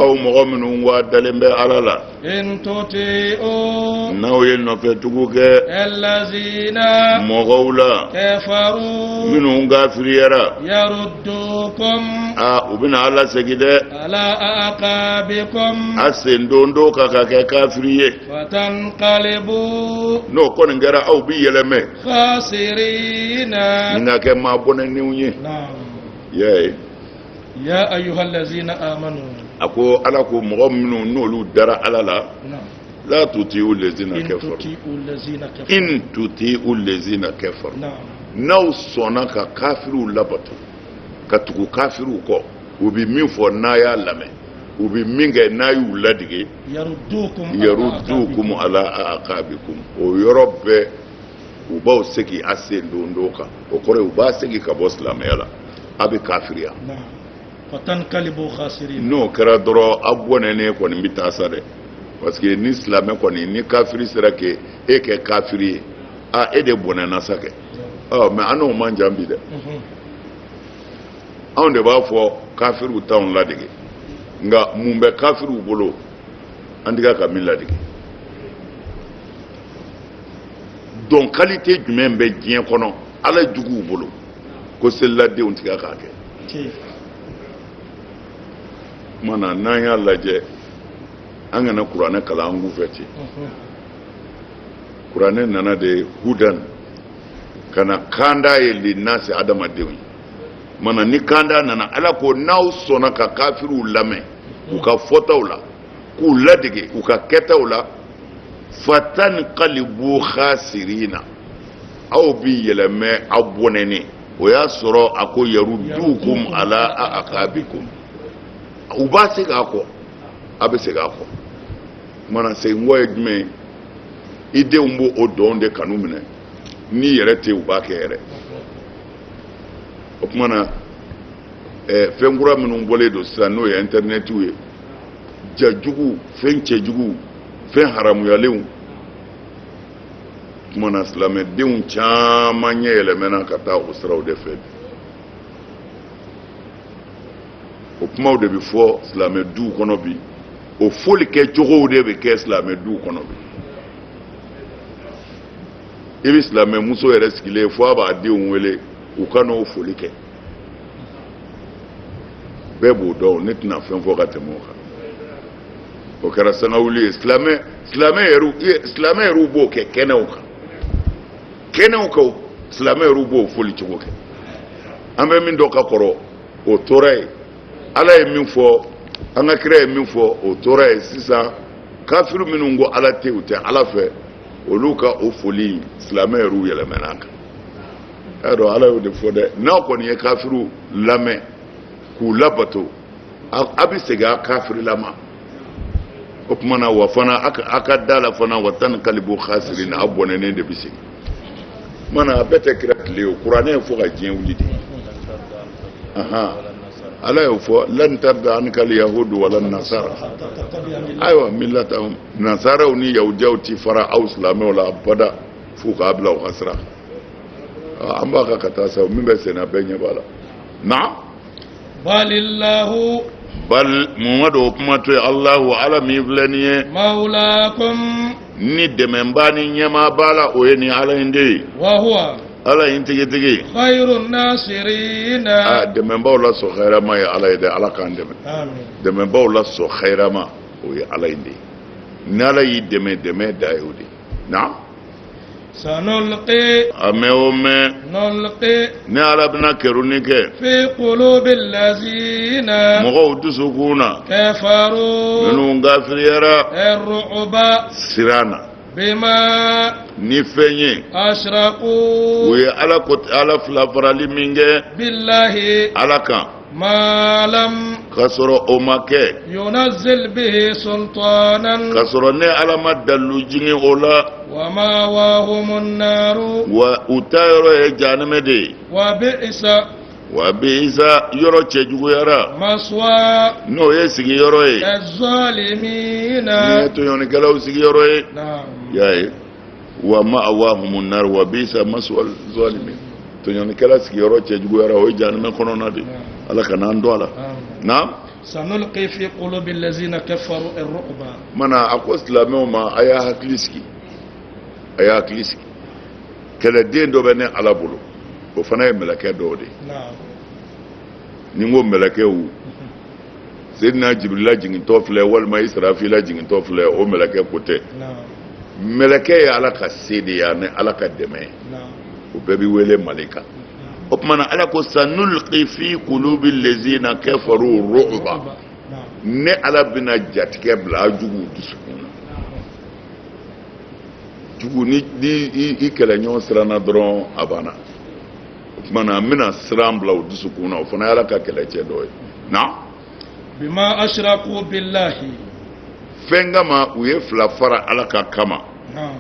aw mɔgɔ minnu wadalen bɛ ala la in tuti'u n'aw ye nɔfɛtugu kɛ allazina mɔgɔw la kafaru minnu kafiriyara yaruddukum u bɛna ala segin dɛ ala aqabikum a sen don do kan ka kɛ kafiri ye fatanqalibu n'o kɔni kɛra aw bi yɛlɛmɛ khasirina ni ka kɛ maa bɔnɛniw ye ya ayyuhallazina amanu a ko ala ko mɔgɔ minnu n'olu dara ala la la tuti'u allazina kafaru in tuti'u allazina kafaru n'aw sɔnna ka kafiriw labato ka tugu kafiriw kɔ u bɛ min fɔ n'a y'a lamɛn u bɛ min kɛ n'a y'u ladige yarudukum ala aqabikum o yɔrɔ bɛɛ u b'aw segin a sen don do kan o kɔrɔ u b'a segin ka bɔ silamɛya la a bɛ kafiriya n'o kɛra dɔrɔn a bɔnɛnen kɔni bɛ taa sa dɛ parce que ni silamɛ kɔni ni kafiri sera kɛ e kɛ kafiri ye e de bɔnɛna sa kɛ mɛ an n'o man jan bi dɛ anw de b'a fɔ kafiriw t'anw ladege nka mun bɛ kafiriw bolo an tɛ ka min ladege donc qualité jumɛn bɛ diɲɛ kɔnɔ ala juguw bolo ko seliladenw tigɛ k'a kɛ mana n'an y'a lajɛ an kana kuranɛ kalan an k'u fɛ ten kuranɛ nana de hudan ka na kanda ye linnasi adamadenw ye mana ni kanda nana ala ko n'aw sɔnna ka kafiriw lamɛn u ka fɔtaw la k'u ladege u ka kɛtaw la fatanqalibu khasirina aw bi yɛlɛmɛ aw bɔnɛni o y'a sɔrɔ a ko yarudukum ala aqabikum u b'a segin a kɔ a bɛ segin a kɔ mana segin kɔ ye jumɛn ye i denw b'o dɔn de kanu minɛ n'i yɛrɛ tɛ u b'a kɛ yɛrɛ o kuma na fɛn kura minnu bɔlen don sisan n'o ye internet ye jajugu fɛn cɛjugu fɛn haramuyalenw kuma na silamɛdenw caman ɲɛ yɛlɛmɛna ka taa o siraw de fɛ o kumaw de bɛ fɔ silamɛ duw kɔnɔ bi o foli kɛ cogow de bɛ kɛ silamɛ duw kɔnɔ bi i bɛ silamɛ muso yɛrɛ sigilen fo a b'a denw wele u ka n'o foli kɛ bɛɛ b'o dɔn ne tɛna fɛn fɔ ka tɛmɛ o kan o kɛra sangawuli ye silamɛ yɛrɛw b'o kɛ kɛnɛw kan silamɛ yɛrɛw b'o foli cogo kɛ an bɛ min dɔn ka kɔrɔ o tora ye ala ye min fɔ an ka kira ye min fɔ o tora ye sisan kafiru minnu ko ala tɛ u tɛ ala fɛ olu ka o foli silamɛ yɛrɛw yɛlɛmɛna kan ɛ dɔn ala y'o de fɔ dɛ n'aw kɔni ye kafiru lamɛn k'u labato a bɛ segin a kafiri lama o tuma na wa fana a ka da la fana wa tan kalibu khasirina a bɔnɛnen de bɛ segin mana a bɛɛ tɛ kira tile o kuranɛ ye fo ka diɲɛ wuli de ala y'o fɔ lan tarda ankal yahudu wala nasara ayiwa millatahum nasaraw ni yahudiyaw ti fara aw silamɛw la abada f'u k'a bila u ka sira an b'a ka taa sa min bɛ senna bɛɛ ɲɛ b'a la na balillahu bal Muhammadu kuma to ye Allahu ala min filɛ nin ye maulakum ni dɛmɛba ni ɲɛmaa b'a la o ye nin ala in de ye wa huwa ala in tigitigi khairun nasirina dɛmɛbaw la sɔn hɛrɛma ye ala ye dɛ ala k'an dɛmɛ dɛmɛbaw la sɔn hɛrɛma o ye ala in de ye ni ala y'i dɛmɛ da ye o de na sanulqi amɛ o mɛn nulqi ni ala bɛna kɛruni kɛ fi qulubil lazina mɔgɔw dusukun na kafaru minnu gafiriyara ar-ru'ba siran na bima ni fɛn ye ashraku o ye ala fila farali min kɛ billahi ala kan ma lam k'a sɔrɔ o ma kɛ yunazzil bihi sultanan k'a sɔrɔ ne ala ma dalu jigin o la wa mawahumun naru wa u ta yɔrɔ ye jahanɛmɛ de ye wa bi'sa wa bi'sa yɔrɔ cɛjuguyara maswa n'o ye sigiyɔrɔ ye az-zalimina ni ye tɔɲɔnikɛlaw sigiyɔrɔ ye na'am y'a ye wa ma'awahumun nar wa bi'sa maswa az-zalimin tɔɲɔnikɛla sigiyɔrɔ cɛjuguyara o ye jahanɛmɛ kɔnɔna de ala ka n'an dɔn a la na sanulqi fi qulubil lazina kafaru ar-ru'ba mana a ko silamɛw ma a y'a hakili sigi kɛlɛden dɔ bɛ ne ala bolo o fana ye mɛlɛkɛ dɔw de ni n ko mɛlɛkɛw Seydina Jibirila jigintɔ filɛ walima Israfila jigintɔ filɛ o mɛlɛkɛ ko tɛ mɛlɛkɛ ye ala ka se de ye ni ala ka dɛmɛ o bɛɛ bɛ wele malika o tuma na ala ko sanulqi fi qulubil lazina kafaru ru'ba ne ala bɛna jatigɛ bila a juguw dusukun na jugu ni i kɛlɛɲɔgɔn siranna dɔrɔn a banna o tuma na n bɛna siran bila o dusukun na o fana ye ala ka kɛlɛcɛ dɔ ye na bima ashraku billahi fɛn kama u ye fila fara ala ka kama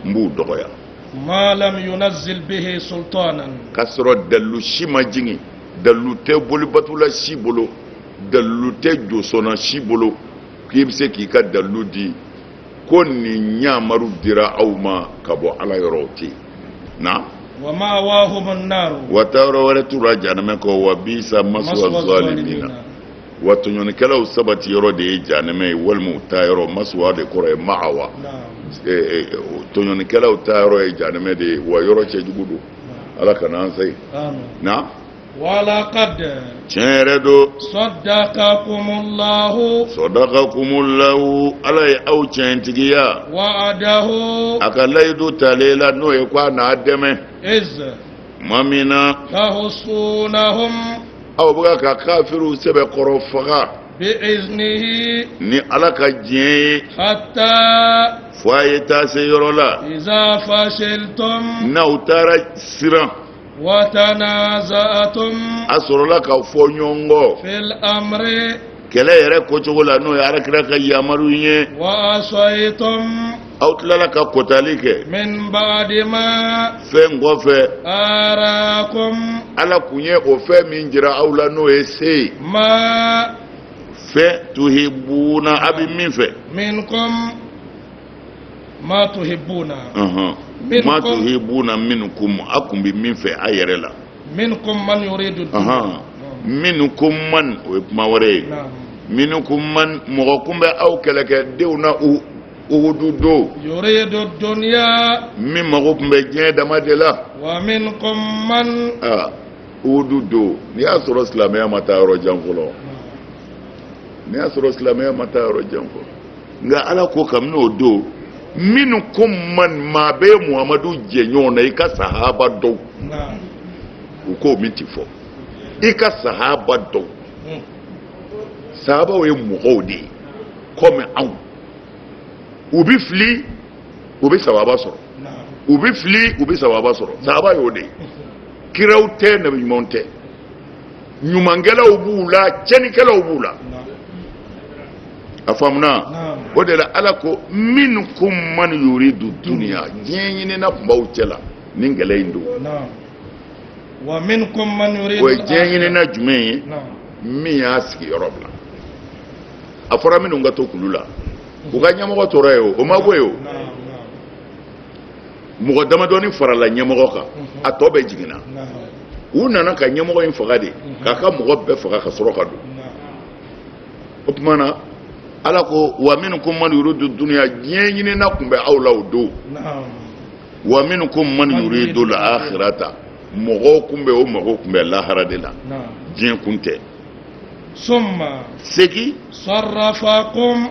n b'u dɔgɔya ma lam yunazzil bihi sultanan k'a sɔrɔ dalu si ma jigin dalu tɛ bolibatula si bolo dalu tɛ josɔnna si bolo k'i bɛ se k'i ka dalu di ko nin ɲamaru dira aw ma ka bɔ ala yɔrɔw ten na wa ma'awahumun nar wa taa yɔrɔ wɛrɛ t'u la jahanɛmɛ kɔ wa bi'sa maswa zalimina wa tɔɲɔnikɛlaw sabati yɔrɔ de ye jahanɛmɛ ye walima u taa yɔrɔ maswa de kɔrɔ ye ma'awa tɔɲɔnikɛlaw taa yɔrɔ ye jahanɛmɛ de ye wa yɔrɔ cɛjugu don ala ka n'an se na walaqad tiɲɛ yɛrɛ don sadaqakumullahu ala ye aw tiɲɛtigiya wa'adahu a ka layidu tale la n'o ye k'a n'a dɛmɛ iz ma min na tahussunahum aw bɛ ka kafiru sɛbɛkɔrɔ faga bi'iznihi ni ala ka diɲɛ ye hatta fo a ye taa se yɔrɔ la iza fashiltum n'aw taara siran wa tanaza'tum a sɔrɔla ka fɔ ɲɔgɔn kɔ fil amri kɛlɛ yɛrɛ kocogo la n'o ye alakira ka yamaru ye wa asaytum aw tilala ka kotali kɛ min ba'di ma fɛn kɔfɛ arakum ala kun ye o fɛn min jira aw la n'o ye se ma fɛn tuhibuna a bɛ min fɛ minkum ma tuhibbuna ma tuhibuna minkum a kun bɛ min fɛ a yɛrɛ la minkum man yuridu dunya minkum man o ye kuma wɛrɛ ye minkum man mɔgɔ kun bɛ aw kɛlɛkɛdenw na uhudu do yuridu dunya min mago kun bɛ diɲɛ dama de la wa minkum man uhudu do n'i y'a sɔrɔ silamɛya ma taa yɔrɔ jan fɔlɔ n'i y'a sɔrɔ silamɛya ma taa yɔrɔ jan fɔlɔ nka ala ko kabini o do minkum man maa bɛ muhamadu jɛ ɲɔgɔn na i ka sahaba dɔw u k'o min ti fɔ i ka sahaba dɔw sahabaw ye mɔgɔw de ye komi anw u bɛ fili u bɛ sawaba sɔrɔ u bɛ fili u bɛ sawaba sɔrɔ sahaba y'o de ye kiraw tɛ nabi ɲumanw tɛ ɲumankɛlaw b'u la cɛnnikɛlaw b'u la a faamuna o de la ala ko minkum man yuridu dunya diɲɛ ɲinina tun b'aw cɛ la ni gɛlɛ in don wa minkum man yuridu o ye diɲɛ ɲinina jumɛn ye min y'a sigiyɔrɔ bila a fɔra minnu ka to kulu la u ka ɲɛmɔgɔ tora ye o ma bɔ ye o mɔgɔ damadɔni farala ɲɛmɔgɔ kan a tɔ bɛɛ jiginna u nana ka ɲɛmɔgɔ in faga de k'a ka mɔgɔ bɛɛ faga ka sɔrɔ ka don o tuma na ala ko wa minkum man yuridu dunya diɲɛ ɲinina tun bɛ aw la o don wa minkum man yuridu al-akhirata mɔgɔw kun bɛ o mago kun bɛ lahara de la diɲɛ kun tɛ summa segi sarrafakum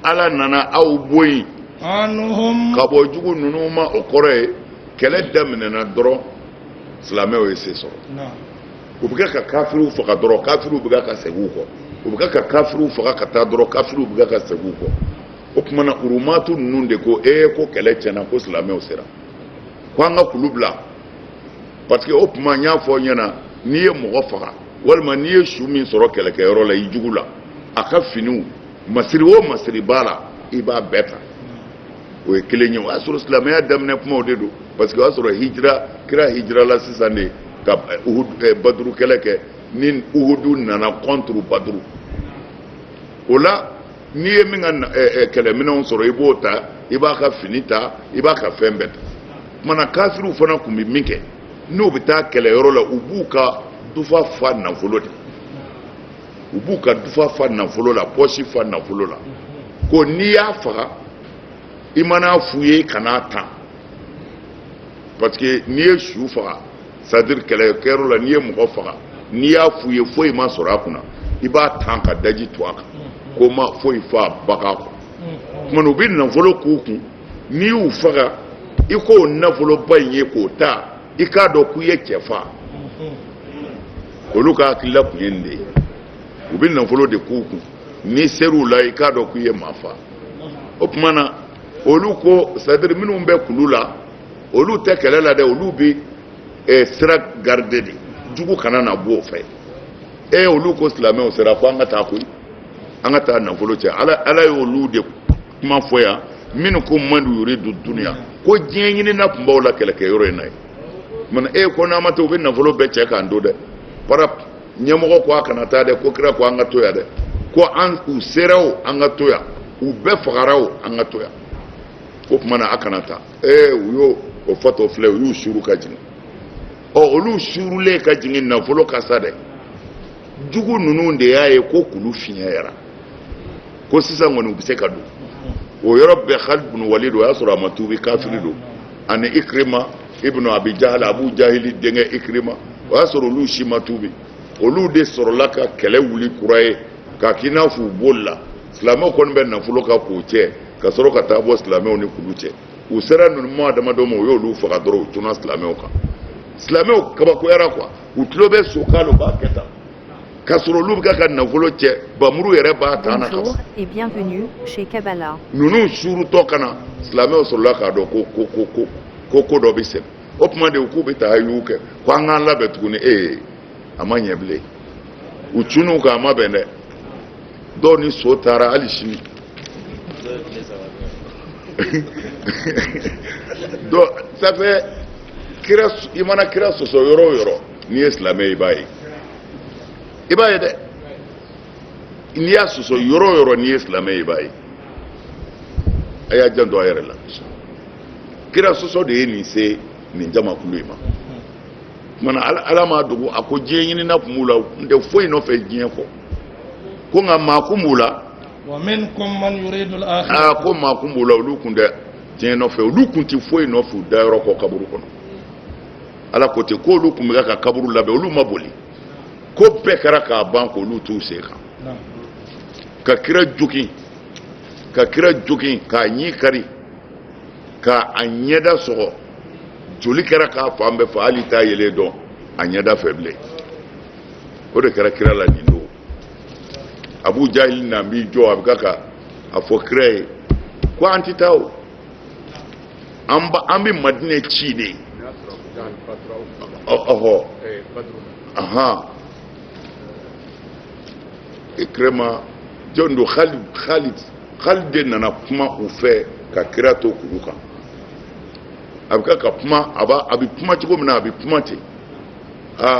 ala nana aw boyi anhum ka bɔ jugu ninnu ma o kɔrɔ ye kɛlɛ daminɛna dɔrɔn silamɛw ye se sɔrɔ u bɛ kɛ ka kafiriw faga dɔrɔn kafiriw bɛ ka segin u kɔ u bɛ kɛ ka kafiriw faga ka taa dɔrɔn kafiriw bɛ ka segin u kɔ o tuma na urumatu ninnu de ko ko kɛlɛ tiɲɛna ko silamɛw sera ko an ka kulu bila parce que o tuma n y'a fɔ ɲɛna n'i ye mɔgɔ faga walima n'i ye su min sɔrɔ kɛlɛkɛyɔrɔ la i jugu la a ka finiw masiri o masiri b'a la i b'a bɛɛ ta o ye kelen ye o y'a sɔrɔ silamɛya daminɛ kumaw de don parce que o y'a sɔrɔ hijira kira hijira la sisan de ka baduru kɛlɛ kɛ ni uhudu nana contre baduru o la n'i ye min ka kɛlɛminɛnw sɔrɔ i b'o ta i b'a ka fini ta i b'a ka fɛn bɛɛ ta kumana kafiriw fana tun bɛ min kɛ n'u bɛ taa kɛlɛyɔrɔ la u b'u ka dufa fa nafolo de u b'u ka dufa fa nafolo la pɔsi fa nafolo la ko n'i y'a faga i mana f'u ye kana tan parce que n'i ye su faga c'est à dire kɛlɛkɛyɔrɔ la n'i ye mɔgɔ faga n'i y'a f'u ye foyi ma sɔrɔ a kunna i b'a tan ka daji to a kan ko ma foyi fa baga kɔ kumana u bɛ nafolo k'u kun n'i y'u faga i k'o nafoloba in ye k'o ta i k'a dɔn k'u ye cɛ fa olu ka hakilila tun ye nin de ye u bɛ nafolo de k'u kun n'i ser'u la i k'a dɔn k'u ye maa fa o tuma na olu ko c'est à dire minnu bɛ kulu la olu tɛ kɛlɛ la dɛ olu bɛ sira garde de jugu kana na bɔ o fɛ olu ko silamɛw sera ko an ka taa koyi an ka taa nafolo cɛ ala ye olu de kuma fɔ yan minnu ko man yuridu dunya ko diɲɛ ɲinina tun b'aw la kɛlɛkɛyɔrɔ in na ye mana ko n'an ma taa u bɛ nafolo bɛɛ cɛ k'an don dɛ para ɲɛmɔgɔ ko a kana taa dɛ ko kira ko an ka to yan dɛ ko u sera o an ka to yan u bɛɛ fagara o an ka to yan o tuma na a kana taa u y'o fɔtɔ filɛ u y'u suru ka jigin olu surulen ka jigin nafolo ka sa dɛ jugu ninnu de y'a ye ko kulu fiɲɛyara ko sisan kɔni u bɛ se ka don o yɔrɔ bɛɛ Khalid ibn Walid o y'a sɔrɔ a ma tuubi kafiri don ani Ikrima ibn Abi Jahal Abu Jahili denkɛ Ikrima o y'a sɔrɔ olu si ma tuubi olu de sɔrɔla ka kɛlɛ wuli kura ye k'a k'i n'a fɔ u bolila silamɛw kɔni bɛ nafolo ka k'o cɛ ka sɔrɔ ka taa bɔ silamɛw ni kulu cɛ u sera ninnu ma damadɔ ma u y'olu faga dɔrɔn u tunna silamɛw kan silamɛw kabakoyara quoi u tulo bɛ soka la u b'a kɛ tan k'a sɔrɔ olu bɛ ka nafolo cɛ bamuru yɛrɛ b'a ta na. Bonjour et bienvenue chez Kabbalah. Ninnu surutɔ ka na silamɛw sɔrɔla k'a dɔn ko dɔ bɛ sen o tuma de k'u bɛ taa y'u kɛ ko an k'an labɛn tuguni a ma ɲɛ bilen u cunu ka ma bɛn dɛ dɔw ni so taara hali sini donc ça fait kira i mana kira sɔsɔ yɔrɔ o yɔrɔ n'i ye silamɛ i b'a ye dɛ n'i y'a sɔsɔ yɔrɔ o yɔrɔ n'i ye silamɛ i b'a ye a y'a janto a yɛrɛ la kira sɔsɔ de ye nin se nin jamakulu in ma mana ala m'a dogo a ko diɲɛ ɲinina tun b'u la n tɛ foyi nɔfɛ diɲɛ kɔ ko nka maa kun b'u la ومنكم من يريد الآخرة ko maa kun b'u la olu kun tɛ diɲɛ nɔfɛ olu kun tɛ foyi nɔfɛ u dayɔrɔ kɔ kaburu kɔnɔ ala ko ten ko olu kun bɛ ka kaburu labɛn olu ma boli ko bɛɛ kɛra k'a ban k'olu t'u sen kan ka kira jogin k'a ɲi kari k'a ɲɛda sɔgɔ joli kɛra k'a fan bɛɛ fɛ hali t'a yelen dɔn a ɲɛda fɛ bilen o de kɛra kira la nin don Abu Jahil na b'i jɔ a bɛ ka a fɔ kira ye ko an tɛ taa o an bɛ Madinɛ ci de ɔhɔ Ikrima jɔn don Khalid de nana kuma u fɛ ka kira to kulu kan a bɛ ka kuma a bɛ kuma cogo min na a bɛ kuma ten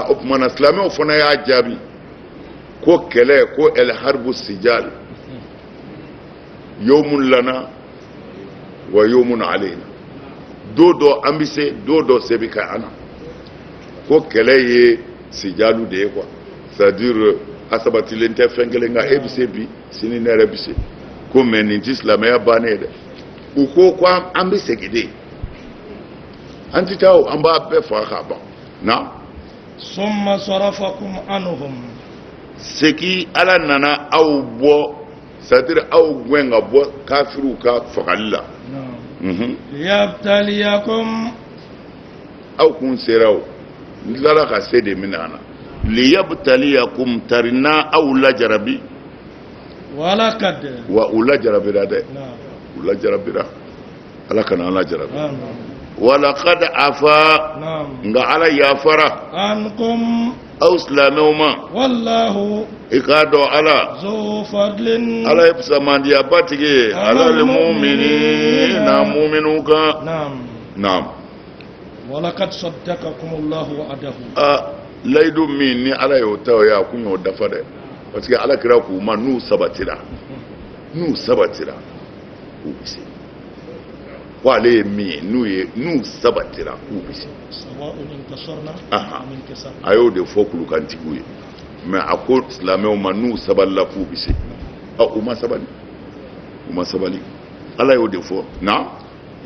o tuma na silamɛw fana y'a jaabi ko kɛlɛ ko el harbu sijal yawmun lana wa yawmun alayna do dɔ an bɛ se do dɔ se bɛ ka an na ko kɛlɛ ye sijalu de ye quoi c'est-à-dire a sabatilen tɛ fɛn kelen nka e bɛ se bi sini ne yɛrɛ bɛ se ko mais nin tɛ silamɛya bannen ye dɛ u ko an bɛ segin de an tɛ taa o an b'a bɛɛ faga k'a ban na ثم صرفكم عنهم seki ala nana aw bɔ c'est-à-dire aw gɛn ka bɔ kafiru ka fagali la liyabtaliyakum aw kun sera o n tilala ka se de min na liyabtaliyakum tarina aw lajarabi walakad wa u lajarabira dɛ u lajarabira ala kana an lajarabi walakad afa nga ala yafara ankum aw silamɛw ma wallahu i k'a dɔn ala zu fadlin ala ye fisamandiya batigi ye ala le mu'minina mu'minu kan naam walakad saddaqakum allahu wa'adahu layidu min ni ala y'o ta o ye a kun y'o dafa dɛ parce que ala kira k'u ma n'u sabatira k'u bɛ se ko ale ye min ye n'u sabatira k'u bɛ se a y'o de fɔ kulukantigiw ye mais a ko silamɛw ma n'u sabalila k'u bɛ se u ma sabali ala y'o de fɔ na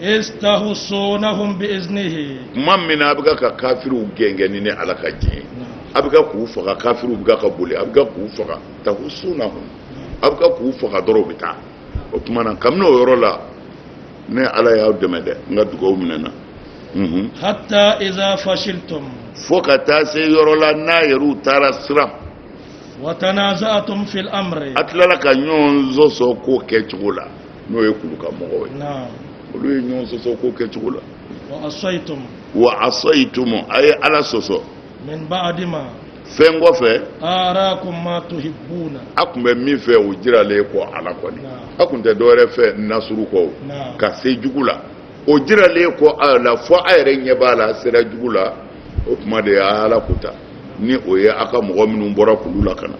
istahsunahum biiznihi kuma min na a bɛ ka kafiriw gɛngɛn ni ala ka diɲɛ a bɛ ka k'u faga kafiriw bɛ ka boli a bɛ ka k'u faga tahsunahum a bɛ ka k'u faga dɔrɔn u bɛ taa o tuma na kabini o yɔrɔ la ne ala y'aw dɛmɛ dɛ n ka dugawu minɛ na hatta iza fashiltum fo ka taa se yɔrɔ la n'a yɛrɛw taara siran wa tanaza'tum fil amri a tilala ka ɲɔgɔn sɔsɔ ko kɛcogo la n'o ye kulukamɔgɔw ye olu ye ɲɔgɔn sɔsɔ ko kɛcogo la wa asaytum a ye ala sɔsɔ min ba'di ma fɛn kɔfɛ arakum ma tuhibbuna a tun bɛ min fɛ o jiralen kɔ ala kɔni a tun tɛ dɔwɛrɛ fɛ nasuru kɔ ka se jugu la o jiralen kɔ a la fɔ a yɛrɛ ɲɛ b'a la a sera jugu la o tuma de y'a ala kuta ni o ye a ka mɔgɔ minnu bɔra kulu la ka na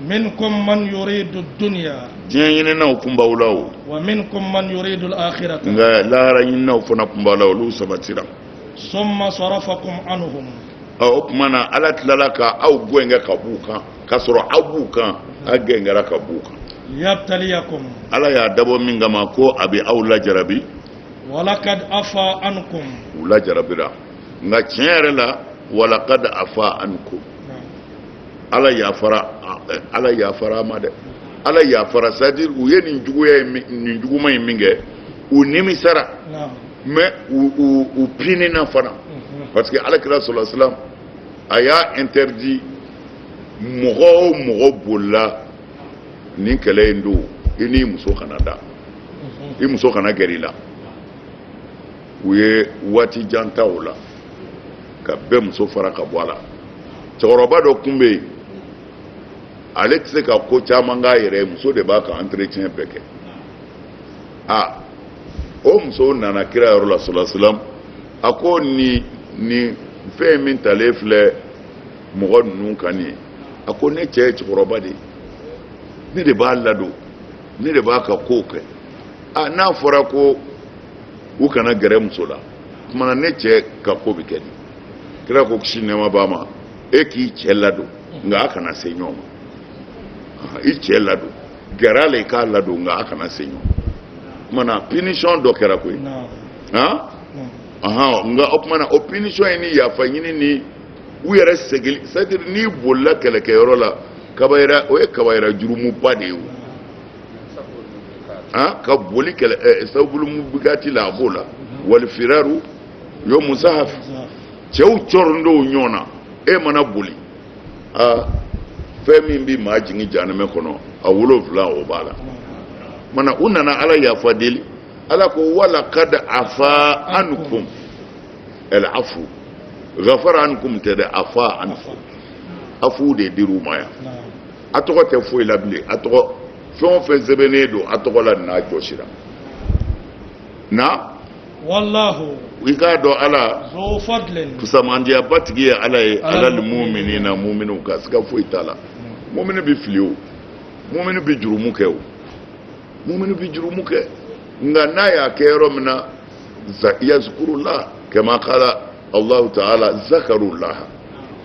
minkum man yuridu dunya diɲɛ ɲininaw kun b'aw la o wa minkum man yuridu al-akhirata nka lahara ɲininaw fana kun b'aw la olu sabatira summa sarafakum anhum o tuma na ala tilala ka aw gɛngɛ ka b'u kan k'a sɔrɔ aw b'u kan a gɛngɛra ka b'u kan liyabtaliyakum ala y'a dabɔ min kama ko a bɛ aw lajarabi walakad afa ankum u lajarabira nka tiɲɛ yɛrɛ la walakad afa ankum ala yafara ma dɛ ala yafara c'est à dire u ye nin juguma in min kɛ u nimisara mais u pinina fana parce que alakira sallallahu alaihi wasallam a y'a interdit mɔgɔ o mɔgɔ bolila nin kɛlɛ in don i n'i muso kana da i muso kana gɛrɛ i la u ye waati jan ta o la ka bɛɛ muso fara ka bɔ a la cɛkɔrɔba dɔ tun bɛ yen ale tɛ se ka ko caman k'a yɛrɛ ye muso de b'a ka entretien bɛɛ kɛ o muso nana kira yɔrɔ la sallallahu alaihi wasallam a ko ni fɛn min talen filɛ mɔgɔ ninnu kan nin ye a ko ne cɛ ye cɛkɔrɔba de ye ne de b'a ladon ne de b'a ka kow kɛ n'a fɔra ko u kana gɛrɛ muso la tuma ne cɛ ka ko bɛ kɛ di kira ko kisi nɛɛma b'a ma e k'i cɛ ladon nka a kana se ɲɔgɔn ma i cɛ ladon gɛrɛ a la i k'a ladon nka a kana se ɲɔgɔn ma kumana punition dɔ kɛra koyi nka o kumana o punition ye ni yafa ɲini ni u yɛrɛ segin c'est-à-dire n'i bolila kɛlɛkɛyɔrɔ la kabayira o ye kabayira jurumuba de ye ka boli kɛlɛ sabulumubigati la a b'o la wali firaru yo musahaf cɛw cɔrɔn dɔw ɲɔgɔn na e mana boli fɛn min bɛ maa jigin jahanama kɔnɔ a 7 o b'a la mana u nana ala yafa deli ala ko wala kad afa ankum el afu ghafara ankum tɛ dɛ afa ankum afu de dir'u ma yan a tɔgɔ tɛ foyi la bilen a tɔgɔ fɛn o fɛn sɛbɛnnen don a tɔgɔ la n'a jɔsira na wallahu i k'a dɔn ala zu fadlin kusamandiya batigi ye ala ye ala ni mu'minina mu'minu ka siga foyi t'a la mu'minu bɛ fili o mu'minu bɛ jurumu kɛ o mu'minu bɛ jurumu kɛ nka n'a y'a kɛ yɔrɔ min na yazkurullah kama qala Allahu ta'ala zakarullah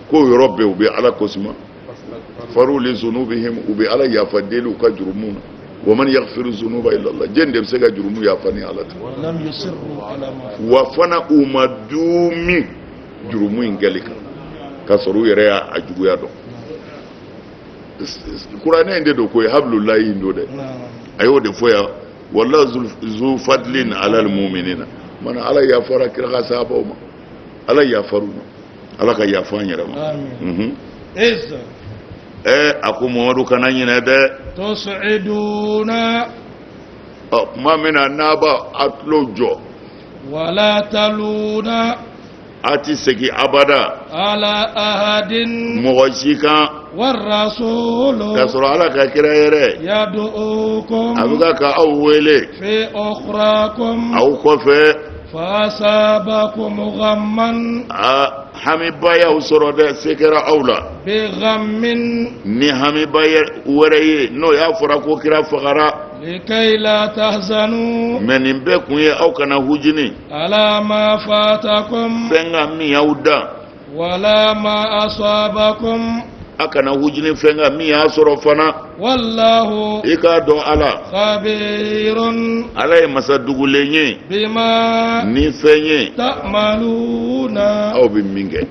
ko yɔrɔ bɛ u bɛ ala kosuma faru li zunubihim u bɛ ala yafa deli u ka jurumu na wa man yaghfiru zunuba illa Allah jɛn de bɛ se ka jurumu yafa ni ala ta wa fana u ma dumi jurumu in kɛli kan ka sɔrɔ u yɛrɛ y'a juguya dɔn kuranɛ in de don ko ye hablulahi in don dɛ a y'o de fɔ yan wallahu zu fadlin alal mu'minina mana ala yafara kira ka sahabaw ma ala yafaru ma ala ka yafa an yɛrɛ ma a ko Mamadu kana ɲinɛ dɛ tus'iduna kuma min na n'a b'a a tulo jɔ wala taluna a ti segin abada ala ahadin mɔgɔ si kan warrasulu ka sɔrɔ ala ka kira yɛrɛ yad'ukum a bɛ ka aw wele fi ukhrakum aw kɔfɛ fasabakum ghamman hamiba y'aw sɔrɔ dɛ se kɛra aw la bi ghammin ni hamiba wɛrɛ ye n'o y'a fɔra ko kira fagara likay la tahzanu mais nin bɛɛ kun ye aw kana hujini ala ma fatakum fɛn ka min y'aw dan wala ma asabakum a kana hujini fɛn ka min y'a sɔrɔ fana wallahu i k'a dɔn ala khabirun ala ye masa dugulen ye bima ni fɛn ye ta'maluna aw bɛ min kɛ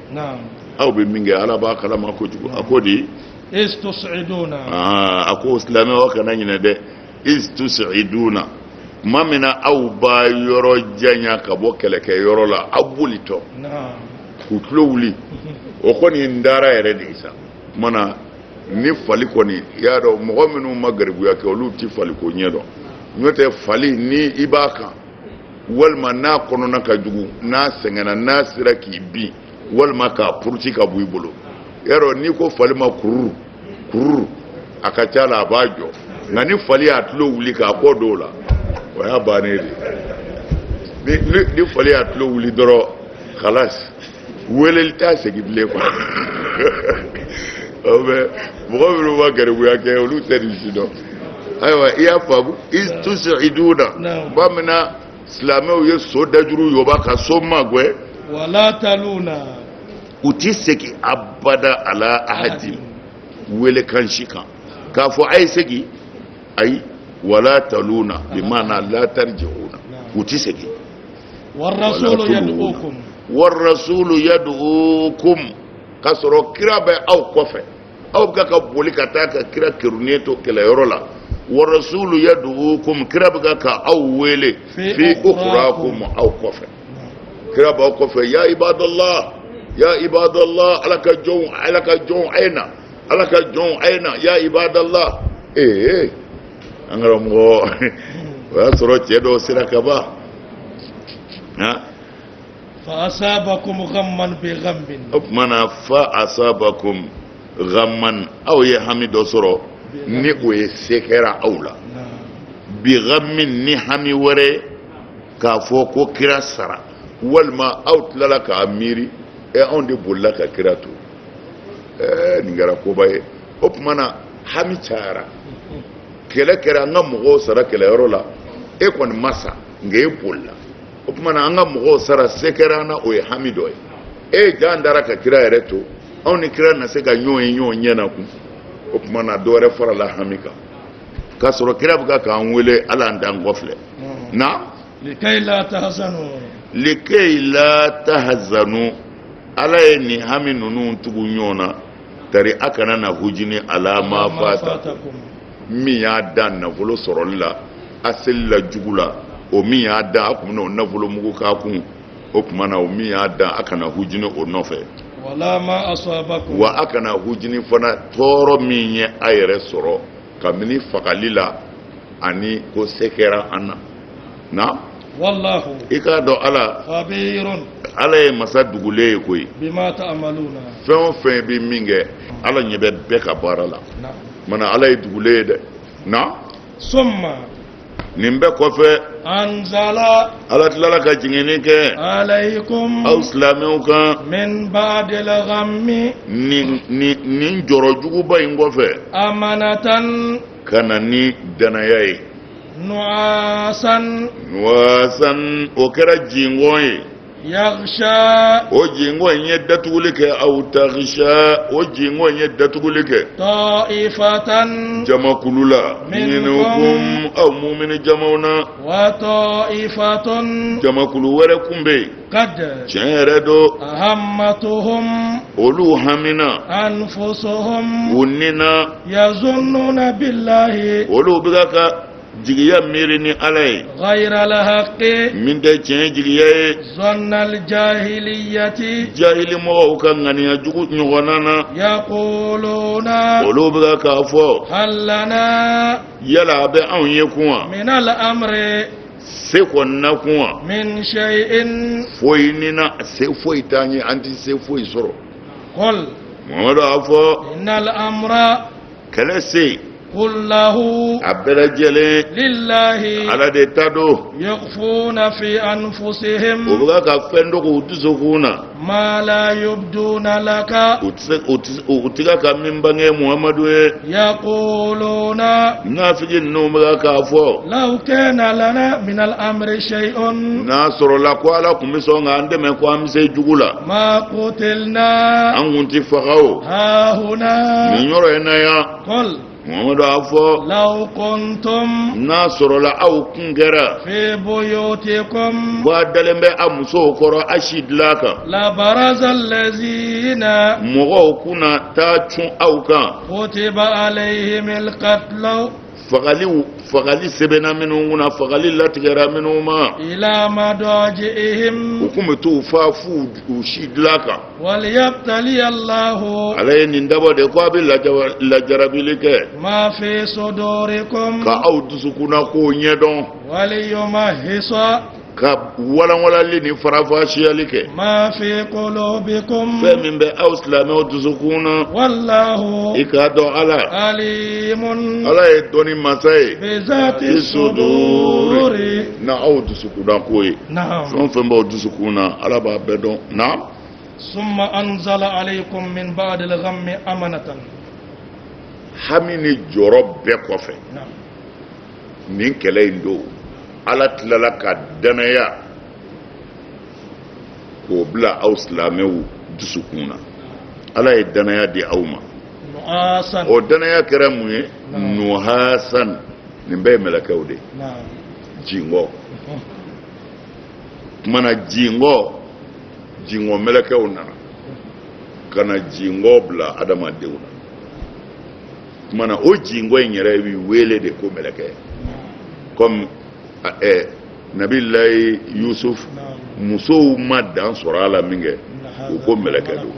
aw bɛ min kɛ ala b'a kalama kojugu a ko di istus'iduna a ko silamɛw kana ɲinɛ dɛ istus'iduna tuma min na aw b'a yɔrɔ janya ka bɔ kɛlɛkɛyɔrɔ la aw bolitɔ k'u tulo wuli o kɔni ye n dara yɛrɛ de ye sa mana ni fali kɔni i y'a dɔn mɔgɔ minnu ma garibuya kɛ olu ti fali ko ɲɛ dɔn n'o tɛ fali ni i b'a kan walima n'a kɔnɔna ka jugu n'a sɛgɛnna n'a sera k'i bin walima k'a puruti ka bɔ i bolo i y'a dɔn n'i ko fali ma kururu kururu a ka ca la a b'a jɔ nka ni fali y'a tulo wuli k'a bɔ dɔw la o y'a bannen de ni fali y'a tulo wuli dɔrɔn kalas weleli t'a segin bilen quoi mɔgɔ minnu ma garibuya kɛ olu tɛ nin si dɔn ayiwa i y'a faamu istus'iduna ba min na silamɛw ye so dajuru yoba ka so magwɛ wala taluna u ti segin abada ala ahadi wele kan si kan k'a fɔ a ye segin ayi wala taluna bi maana la tarji'una u ti segin warrasulu yad'ukum warrasulu yad'ukum ka sɔrɔ kira bɛ aw kɔfɛ aw bɛ ka boli ka taa ka kira kerunen to kɛlɛyɔrɔ la warrasulu yad'ukum kira bɛ ka aw wele fi ukhrakum aw kɔfɛ kira b'aw kɔfɛ ya ibadallah ala ka jɔnw ayna ala ka jɔnw ayna ya ibadallah an karamɔgɔ o y'a sɔrɔ cɛ dɔw sera ka ban fa asabakum ghamman bi ghammin o kumana fa asabakum ghamman aw ye hami dɔ sɔrɔ ni o ye se kɛra aw la bi ghammin ni hami wɛrɛ k'a fɔ ko kira sara walima aw tilala k'a miiri anw de bolila ka kira to nin kɛra koba ye o tuma na hami cayara kɛlɛ kɛra an ka mɔgɔw sara kɛlɛyɔrɔ la e kɔni ma sa nka e bolila o tuma na an ka mɔgɔw sara se kɛra an na o ye hami dɔ ye e jaa dara ka kira yɛrɛ to anw ni kira na se ka ɲɔgɔn ye ɲɔgɔn ɲɛ na kun o tuma na dɔ wɛrɛ farala hami kan k'a sɔrɔ kira bɛ k'an wele ala an dan kɔfilɛ na likay la tahazanu ala ye nin hami ninnu tugu ɲɔgɔn na tari a kana na hujini ala ma fata min y'a dan nafolo sɔrɔli la a seli la jugu la o min y'a dan a kun bɛna o nafolo mugu k'a kun o tuma na o min y'a dan a kana hujini o nɔfɛ wa a kana hujini fana tɔɔrɔ min ye a yɛrɛ sɔrɔ kabini fagali la ani ko se kɛra an na na wallahu i k'a dɔn ala khabirun ala ye masa dugulen ye koyi bima ta'maluna fɛn o fɛn bɛ min kɛ ala ɲɛ bɛ bɛɛ ka baara la mana ala ye dugulen ye dɛ na summa nin bɛɛ kɔfɛ anzala ala tilala ka jiginni kɛ alaykum aw silamɛw kan min ba'dil ghammi nin jɔrɔ juguba in kɔfɛ amanatan ka na ni danaya ye nuasan o kɛra jingɔn ye yaghsha o jingɔn in ye datuguli kɛ aw taghsha o jingɔn in ye datuguli kɛ ta'ifatan jamakulu la minkum aw mu'mini jamaw na wa ta'ifatun jamakulu wɛrɛ kun bɛ yen qad tiɲɛ yɛrɛ do ahammatuhum olu hamina anfusuhum u nina yazunnuna billahi olu bɛ ka jigiya miiri ni ala ye ghayra al-haqqi min tɛ tiɲɛ jigiya ye zannal jahiliyati jahili mɔgɔw ka ŋaniya jugu ɲɔgɔnna na yaquluna olu bɛ k'a fɔ hal lana yala a bɛ anw ye kun wa min al-amri se kɔnina kun wa min shay'in foyi nina se foyi t'an ye an ti se foyi sɔrɔ qul mamadu a fɔ innal amra kɛlɛ se kullahu a bɛɛ lajɛlen lillahi ala de ta do yakhfuna fi anfusihim o bɛ ka fɛn dɔ k'u dusukun na ma la yubduna laka u tɛ ka min bange muhamadu ye yaquluna nafigi ninnu bɛ k'a fɔ law kana lana min al-amri shay'un n'a sɔrɔla ko ala tun bɛ sɔn k'an dɛmɛ ko an bɛ se jugu la ma qutilna an kun ti faga o ha huna nin yɔrɔ in na yan qul muhamadu a fɔ law kuntum n'a sɔrɔla aw kun kɛra fi buyutikum ko a dalen bɛ a musow kɔrɔ a si dilan kan la baraza allazina mɔgɔw kunna taa cun aw kan kutiba alayhim al-qatlu fagali sɛbɛnna minnu kunna fagali latigɛra minnu ma ila madaji'ihim u kun bɛ t'u fa f'u si dilan kan waliyabtali Allahu ala ye nin dabɔ de ko a bɛ lajarabili kɛ ma fi sudurikum ka aw dusukunna k'o ɲɛdɔn waliyumahhisa ka walanwalali ni farafasiyali kɛ ma fi qulubikum fɛn min bɛ aw silamɛw dusukun na wallahu i k'a dɔn ala alimun ala ye dɔnni masa ye bizati suduri na aw dusukunna ko ye na'am fɛn o fɛn b'aw dusukun na ala b'a bɛɛ dɔn na summa anzala alaykum min ba'di al-ghammi amanatan hami ni jɔrɔ bɛɛ kɔfɛ na'am nin kɛlɛ in don ala tilala ka danaya k'o bila aw silamɛw dusukun na ala ye danaya di aw ma nu'asan o danaya kɛra mun ye nuhasan nin bɛɛ ye mɛlɛkɛw de na'am jingɔ kumana jingɔ mɛlɛkɛw nana ka na jingɔ bila adamadenw na kumana o jingɔ in yɛrɛ bɛ wele de ko mɛlɛkɛ comme nabilayi yusuf musow ma dan sɔrɔ a la min kɛ o ko mɛlɛkɛ don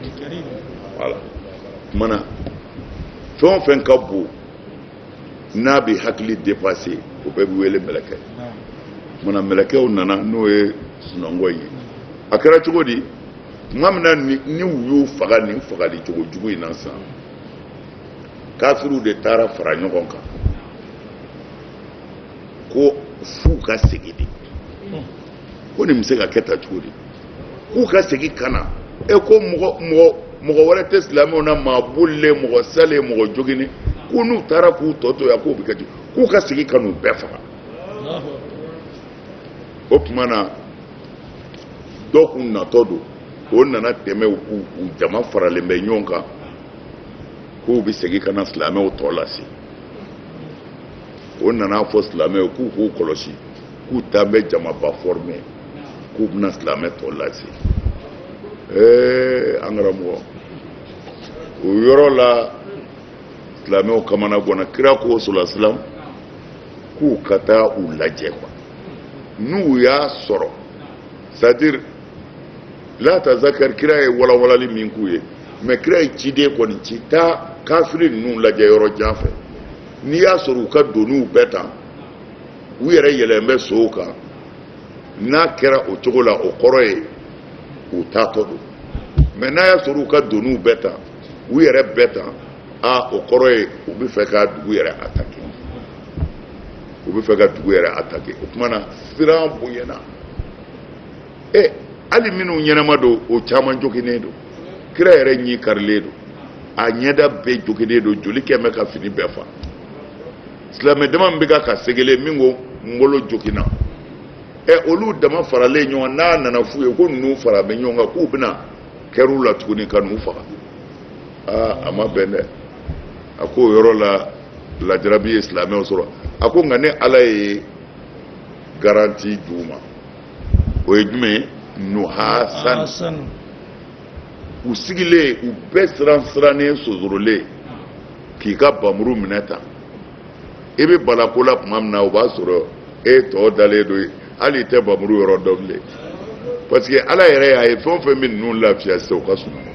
voilà kumana fɛn o fɛn ka bon n'a bɛ hakili dépasser o bɛɛ bɛ wele mɛlɛkɛ kumana mɛlɛkɛw nana n'o ye sunɔgɔ ye a kɛra cogo di tuma min na ni u y'u faga nin fagali cogo jugu in na sisan kafiru de taara fara ɲɔgɔn kan ko f'u ka segin de ko nin bɛ se ka kɛ tan cogo di k'u ka segin ka na ko mɔgɔ wɛrɛ tɛ silamɛw na maa bolilen mɔgɔ salen mɔgɔ joginen ko n'u taara k'u tɔ to yan k'u bɛ kɛ ten k'u ka segin ka n'u bɛɛ faga o tuma na dɔw kun natɔ don o nana tɛmɛ u jama faralen bɛ ɲɔgɔn kan k'u bɛ segin ka na silamɛw tɔ lase o nana fɔ silamɛw k'u k'u kɔlɔsi k'u ta bɛ jamaba former k'u bɛna silamɛ tɔ lase an karamɔgɔ o yɔrɔ la silamɛw kamana gɔnna kira ko sallallahu k'u ka taa u lajɛ quoi n'u y'a sɔrɔ c'est-à-dire la tazakar kira ye walawalali min k'u ye mais kira ye ciden kɔni ci taa kafiri ninnu lajɛ yɔrɔ jan fɛ n'i y'a sɔrɔ u ka doniw bɛɛ tan u yɛrɛ yɛlɛn bɛ sow kan n'a kɛra o cogo la o kɔrɔ ye u taatɔ don mais n'a y'a sɔrɔ u ka doniw bɛɛ tan u yɛrɛ bɛɛ tan o kɔrɔ ye u bɛ fɛ ka dugu yɛrɛ attaquer u bɛ fɛ ka dugu yɛrɛ attaquer o tuma na siran bonyana hali minnu ɲɛnama don o caman joginnen don kira yɛrɛ ɲi karilen don a ɲɛda bɛɛ joginnen don joli kɛmɛ ka fini bɛɛ fa silamɛ dama min bɛ ka segele min ko ngolo jogina olu dama faralen ɲɔgɔn n'a nana f'u ye ko ninnu fara bɛ ɲɔgɔn kan k'u bɛna kɛr'u la tuguni ka n'u faga a ma bɛn dɛ a ko o yɔrɔ la lajarabi ye silamɛw sɔrɔ a ko nka ne ala ye garanti d'u ma o ye jumɛn ye nuhasan u sigilen u bɛɛ sirannen sosorolen k'i ka bamuru minɛ tan i bɛ balako la tuma min na o b'a sɔrɔ e tɔ dalen don hali i tɛ bamuru yɔrɔ dɔn bilen parce que ala yɛrɛ y'a ye fɛn o fɛn bɛ ninnu lafiya sisan u ka sunɔgɔ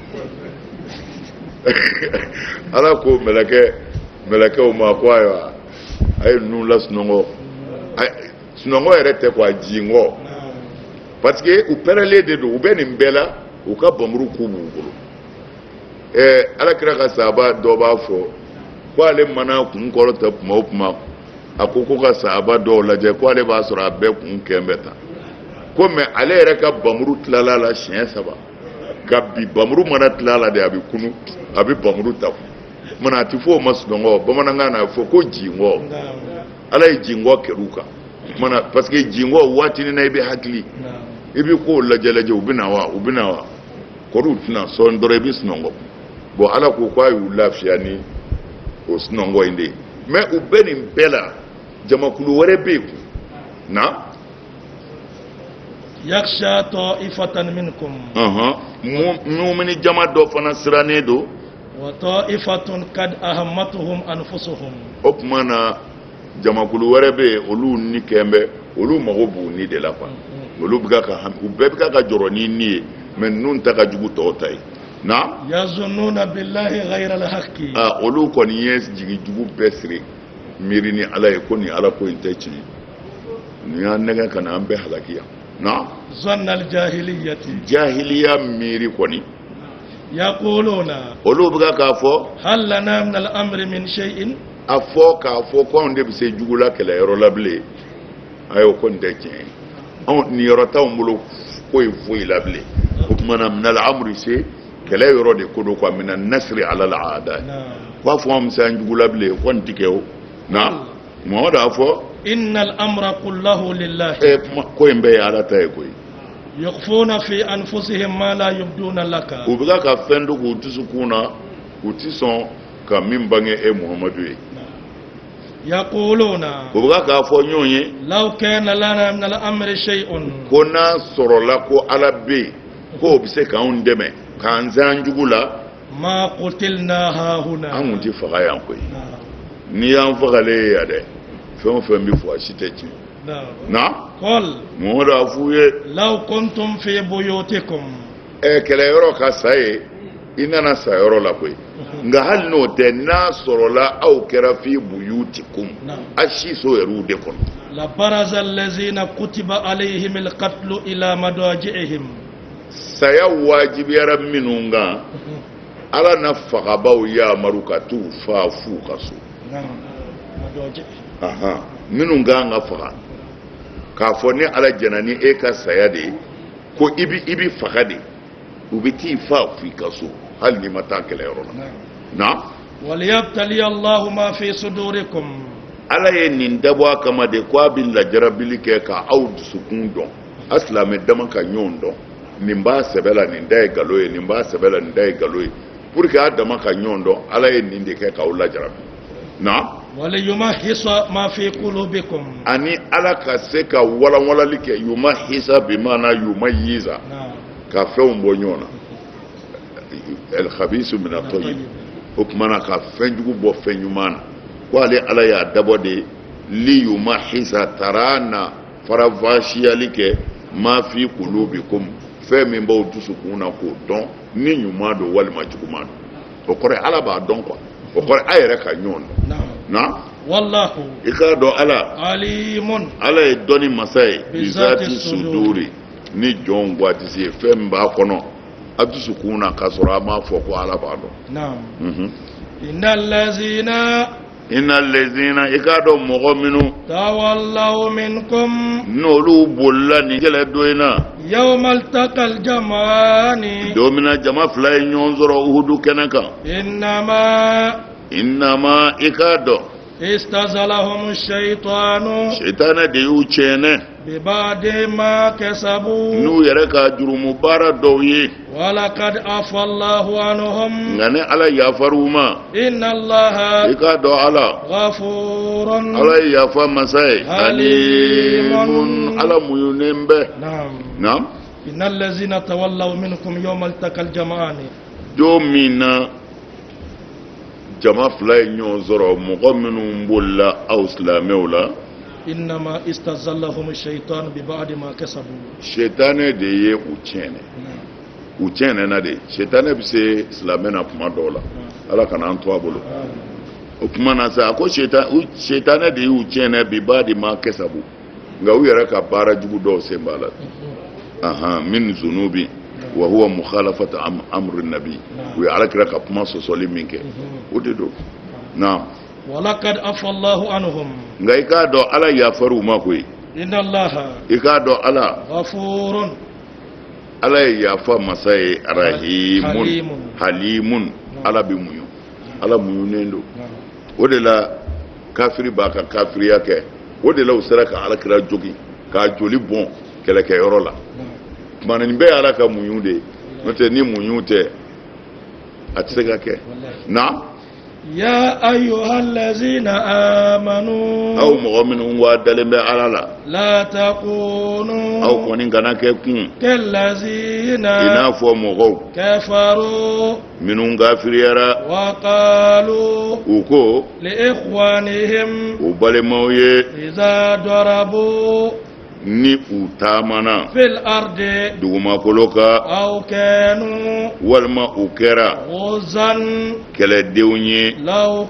ala ko mɛlɛkɛw ma ko ayiwa a ye ninnu lasunɔgɔ sunɔgɔ yɛrɛ tɛ quoi jinkɔ parce que u pɛrɛlen de don u bɛ nin bɛɛ la u ka bamuru k'u b'u bolo ala kira ka sahaba dɔ b'a fɔ ko ale mana kun kɔrɔta tuma o tuma a ko ka sahaba dɔw lajɛ ko ale b'a sɔrɔ a bɛɛ kun kɛn bɛ tan ko mais ale yɛrɛ ka bamuru tilala la siɲɛ 3 ka bi bamuru mana tilala de a bɛ kunu a bɛ bamuru ta mana a tɛ fɔ o ma sunɔgɔ bamanankan na a fɔ ko jinkɔ ala ye jinkɔ kɛr'u kan mana parce que jinkɔ waati ni na i bɛ hakili i bɛ k'o lajɛ u bɛ na wa kɔrɔw tɛna sɔn dɔrɔn i bɛ sunɔgɔ bon ala ko k'a y'u lafiya ni o sunɔgɔ in de ye mais u bɛ nin bɛɛ la jamakulu wɛrɛ bɛ yen na yakhsha ta'ifatan minkum mumini jama dɔ fana sirannen don wa ta'ifatun kad ahammatuhum anfusuhum o tuma na jamakulu wɛrɛ bɛ yen olu ni kɛnbɛ olu mago b'u ni de la quoi olu bɛ u bɛɛ bɛ ka jɔrɔ ni ni ye mais ninnu ta ka jugu tɔw ta ye na yazununa billahi ghayra al-haqqi olu kɔni ye jigi jugu bɛɛ siri miiri ni ala ye ko ni ala ko in tɛ tiɲɛ ni y'an nɛgɛ ka na an bɛɛ halakiya na zanna al-jahiliyyati jahiliya miiri kɔni yaquluna olu bɛ k'a fɔ hal lana min al-amri min shay'in a fɔ k'a fɔ ko anw de bɛ se jugu la kɛlɛyɔrɔ la bilen ayo ko nin tɛ tiɲɛ anw ni yɔrɔ t'anw bolo foyi la bilen o tuma na min al-amri se kɛlɛ yɔrɔ de ko do quoi mina nasri ala al-aada k'a fɔ anw bɛ se an jugu la bilen ko nin tɛ kɛ o na mɔgɔ d'a fɔ innal amra kullahu lillahi ko in bɛɛ ye ala ta ye koyi yukhfuna fi anfusihim ma la yubduna laka u bɛ ka fɛn dɔ k'u dusukun na u tɛ sɔn ka min bange e muhamadu ye yaquluna u bɛ k'a fɔ ɲɔgɔn ye law kana lana min al-amri shay'un ko n'a sɔrɔla ko ala bɛ yen ko o bɛ se k'anw dɛmɛ k'an zan jugu la ma qutilna hahuna an tun tɛ faga yan koyi n'i y'an fagalen ye yan dɛ fɛn o fɛn bɛ fɔ a si tɛ tiɲɛ na muhamadu a f'u ye law kuntum fi buyutikum kɛlɛyɔrɔ ka sa ye i nana sa yɔrɔ la koyi nka hali n'o tɛ n'a sɔrɔla aw kɛra fi buyutikum a si so yɛrɛw de kɔnɔ la baraza allazina kutiba alayhim alqatlu ila madaji'ihim saya wajibiyara minnu kan ala na fagabaw ya maruka tu fa fu kaso aha minnu ganga faga ka fɔ ni ala jɛna ni e ka saya de ko ibi faga de u bɛ t'i fa fu kaso hali ni ma taa kɛlɛyɔrɔ la na waliyabtali Allahu ma fi sudurikum ala ye nin dabɔ a kama de ko a bɛ lajarabili kɛ ka aw dusukun dɔn a silamɛ dama ka ɲɔgɔn dɔn nin b'a sɛbɛ la nin da ye nkalon ye nin b'a sɛbɛ la nin da ye nkalon ye pour que a dama ka ɲɔgɔn dɔn ala ye nin de kɛ k'aw lajarabi na waliyumahhisa ma fi qulubikum ani ala ka se ka walanwalali kɛ yumahhisa bi maana yumayyiza ka fɛnw bɔ ɲɔgɔn na el khabisu min at-tayyib o kumana ka fɛn jugu bɔ fɛn ɲuman na ko ale ala y'a dabɔ de li yumahhisa tarana faravasiyali kɛ ma fi qulubikum fɛn min b'aw dusukun na k'o dɔn ni ɲuman don walima juguman don o kɔrɔ ala b'a dɔn quoi o kɔrɔ a yɛrɛ ka ɲɔgɔn dɔn na wallahu i k'a dɔn ala alimun ala ye dɔnni masa ye bizati suduri ni jɔn guwatisi ye fɛn min b'a kɔnɔ a dusukun na k'a sɔrɔ a m'a fɔ ko ala b'a dɔn innal lazina i k'a dɔn mɔgɔ minnu tawallaw minkum n'olu bolila nin kɛlɛ don in na yawmal taqal jamani don min na jama fila ye ɲɔgɔn sɔrɔ uhudu kɛnɛ kan innama i k'a dɔn istazalahum shaytanu sitana de y'u tiɲɛ bibadi ma kasabu n'u yɛrɛ ka jurumu baara dɔw ye walaqad afa Allahu anhum nka ni ala yafar'u ma inna Allaha i k'a dɔn ala ghafurun ala ye yafa masa ye halimun ala muɲunen bɛ naam innal lazina tawallaw minkum yawmal taqal jama'ani don min na jama fila ye ɲɔgɔn sɔrɔ mɔgɔ minnu bolila aw silamɛw la innama istazallahum shaytan bi ba'di ma kasabu shetane de ye u tiɲɛ na de shetane bɛ se silamɛ na kuma dɔw la ala kana an to a bolo o kuma na sa a ko shetane de y'u tiɲɛ bi ba'di ma kasabu nka u yɛrɛ ka baara jugu dɔw sen b'a la min zunubi wa huwa mukhalafat amri nabi u ye alakira ka kuma sɔsɔli min kɛ o de don naam walaqad afa Allahu anhum nka i k'a dɔn ala yafar'u ma koyi inna Allaha i k'a dɔn ala ghafurun ala ye yafa masa ye halimun ala bɛ muɲu ala muɲunen don o de la kafiri b'a ka kafiriya kɛ o de la u sera ka alakira jogi k'a joli bɔn kɛlɛkɛyɔrɔ la tuma nin bɛɛ ye ala ka muɲu de ye n'o tɛ ni muɲu tɛ a tɛ se ka kɛ na ya ayyuhal lazina amanu aw mɔgɔ minnu wa dalen bɛ ala la la takunu aw kɔni kana kɛ kun kallazina i n'a fɔ mɔgɔw kafaru minnu kafiriyara wa qalu u ko li ikhwanihim u balimaw ye idha darabu ni u taamana fil ardi dugumakolo ka aw kanu walima u kɛra ghuzan kɛlɛdenw ye law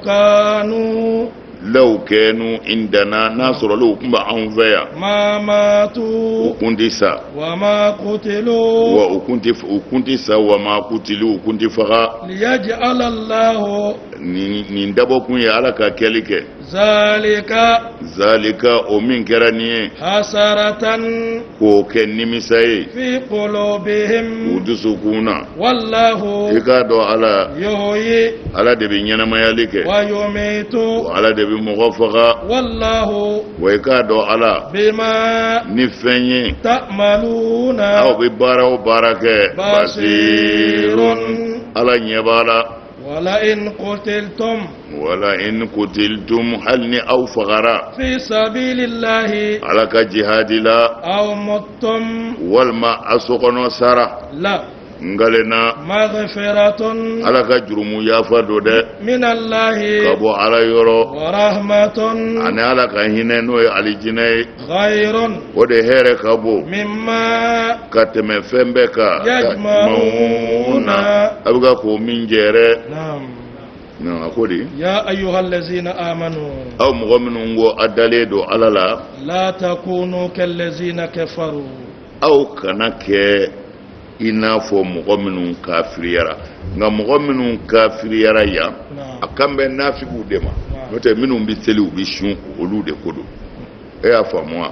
kanu indana n'a sɔrɔla u tun bɛ anw fɛ yan ma matu u kun tɛ sa wa ma qutilu wa u kun tɛ sa wa ma kutilu u kun tɛ faga liyaj'ala Allahu nin dabɔkun ye ala ka kɛli kɛ zalika o min kɛra nin ye hasaratan k'o kɛ nimisa ye fi qulubihim u dusukun na wallahu i k'a dɔn ala yuhyi ala de bɛ ɲɛnamayali kɛ wa yumitu ala de bɛ mɔgɔ faga wallahu wa i k'a dɔn ala bima ni fɛn ye ta'maluna aw bɛ baara o baara kɛ basirun ala ɲɛ b'a la wala in qutiltum hali ni aw fagara fi sabilillahi ala ka jihadi la aw muttum walima a sokɔnɔ sara la ngalena maghfiratun ala ka jurumu yafa do dɛ minallahi ka bɔ ala yɔrɔ wa rahmatun ani ala ka hinɛ n'o ye alijinɛ ye khairun o de hɛrɛ ka bon mimma ka tɛmɛ fɛn bɛɛ kan yajma'una a bɛ ka k'o min jɛrɛ naam a ko de ya ayyuhal lazina amanu aw mɔgɔ minnu ko a dalen don ala la la takunu kal lazina kafaru aw kana kɛ ina fo mɔgɔ minnu kafiriyara nka mɔgɔ minnu kafiriyara yan a kan bɛ nafigiw de ma n'o tɛ minnu bɛ seli u bɛ sun olu de ko don e y'a faamu wa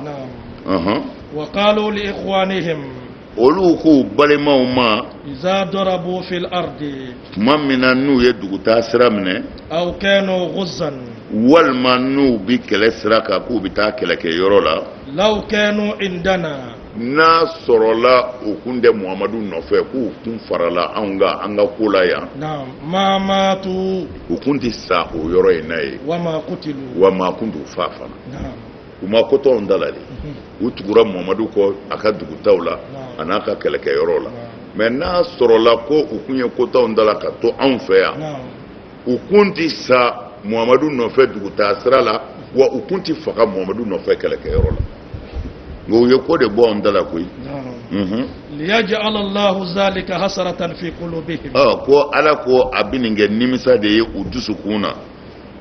wa qalu li ikhwanihim olu k'u balimaw ma iza darabu fil ardi tuma min na n'u ye dugutaa sira minɛ aw kanu ghuzzan walima n'u bi kɛlɛ sira kan k'u bɛ taa kɛlɛkɛyɔrɔ la law kanu indana n'a sɔrɔla u kun tɛ muhamadu nɔfɛ k'u kun farala an ka ko la yan ma matu u kun tɛ sa o yɔrɔ in na ye wa ma qutilu wa ma kun t'u fa fana u ma kotɔnw da la de u tugura muhamadu kɔ a ka dugutaw la a n'a ka kɛlɛkɛyɔrɔ la mɛ n'a sɔrɔla ko u kun ye kotɔnw da la ka to anw fɛ yan u kun tɛ sa muhamadu nɔfɛ dugutaa sira la wa u kun tɛ faga muhamadu nɔfɛ kɛlɛkɛyɔrɔ la nka u ye ko de bɔ anw da la koyi liyaj'ala Allahu zalika hasratan fi qulubihim ko ala ko a bɛ nin kɛ nimisa de ye u dusukun na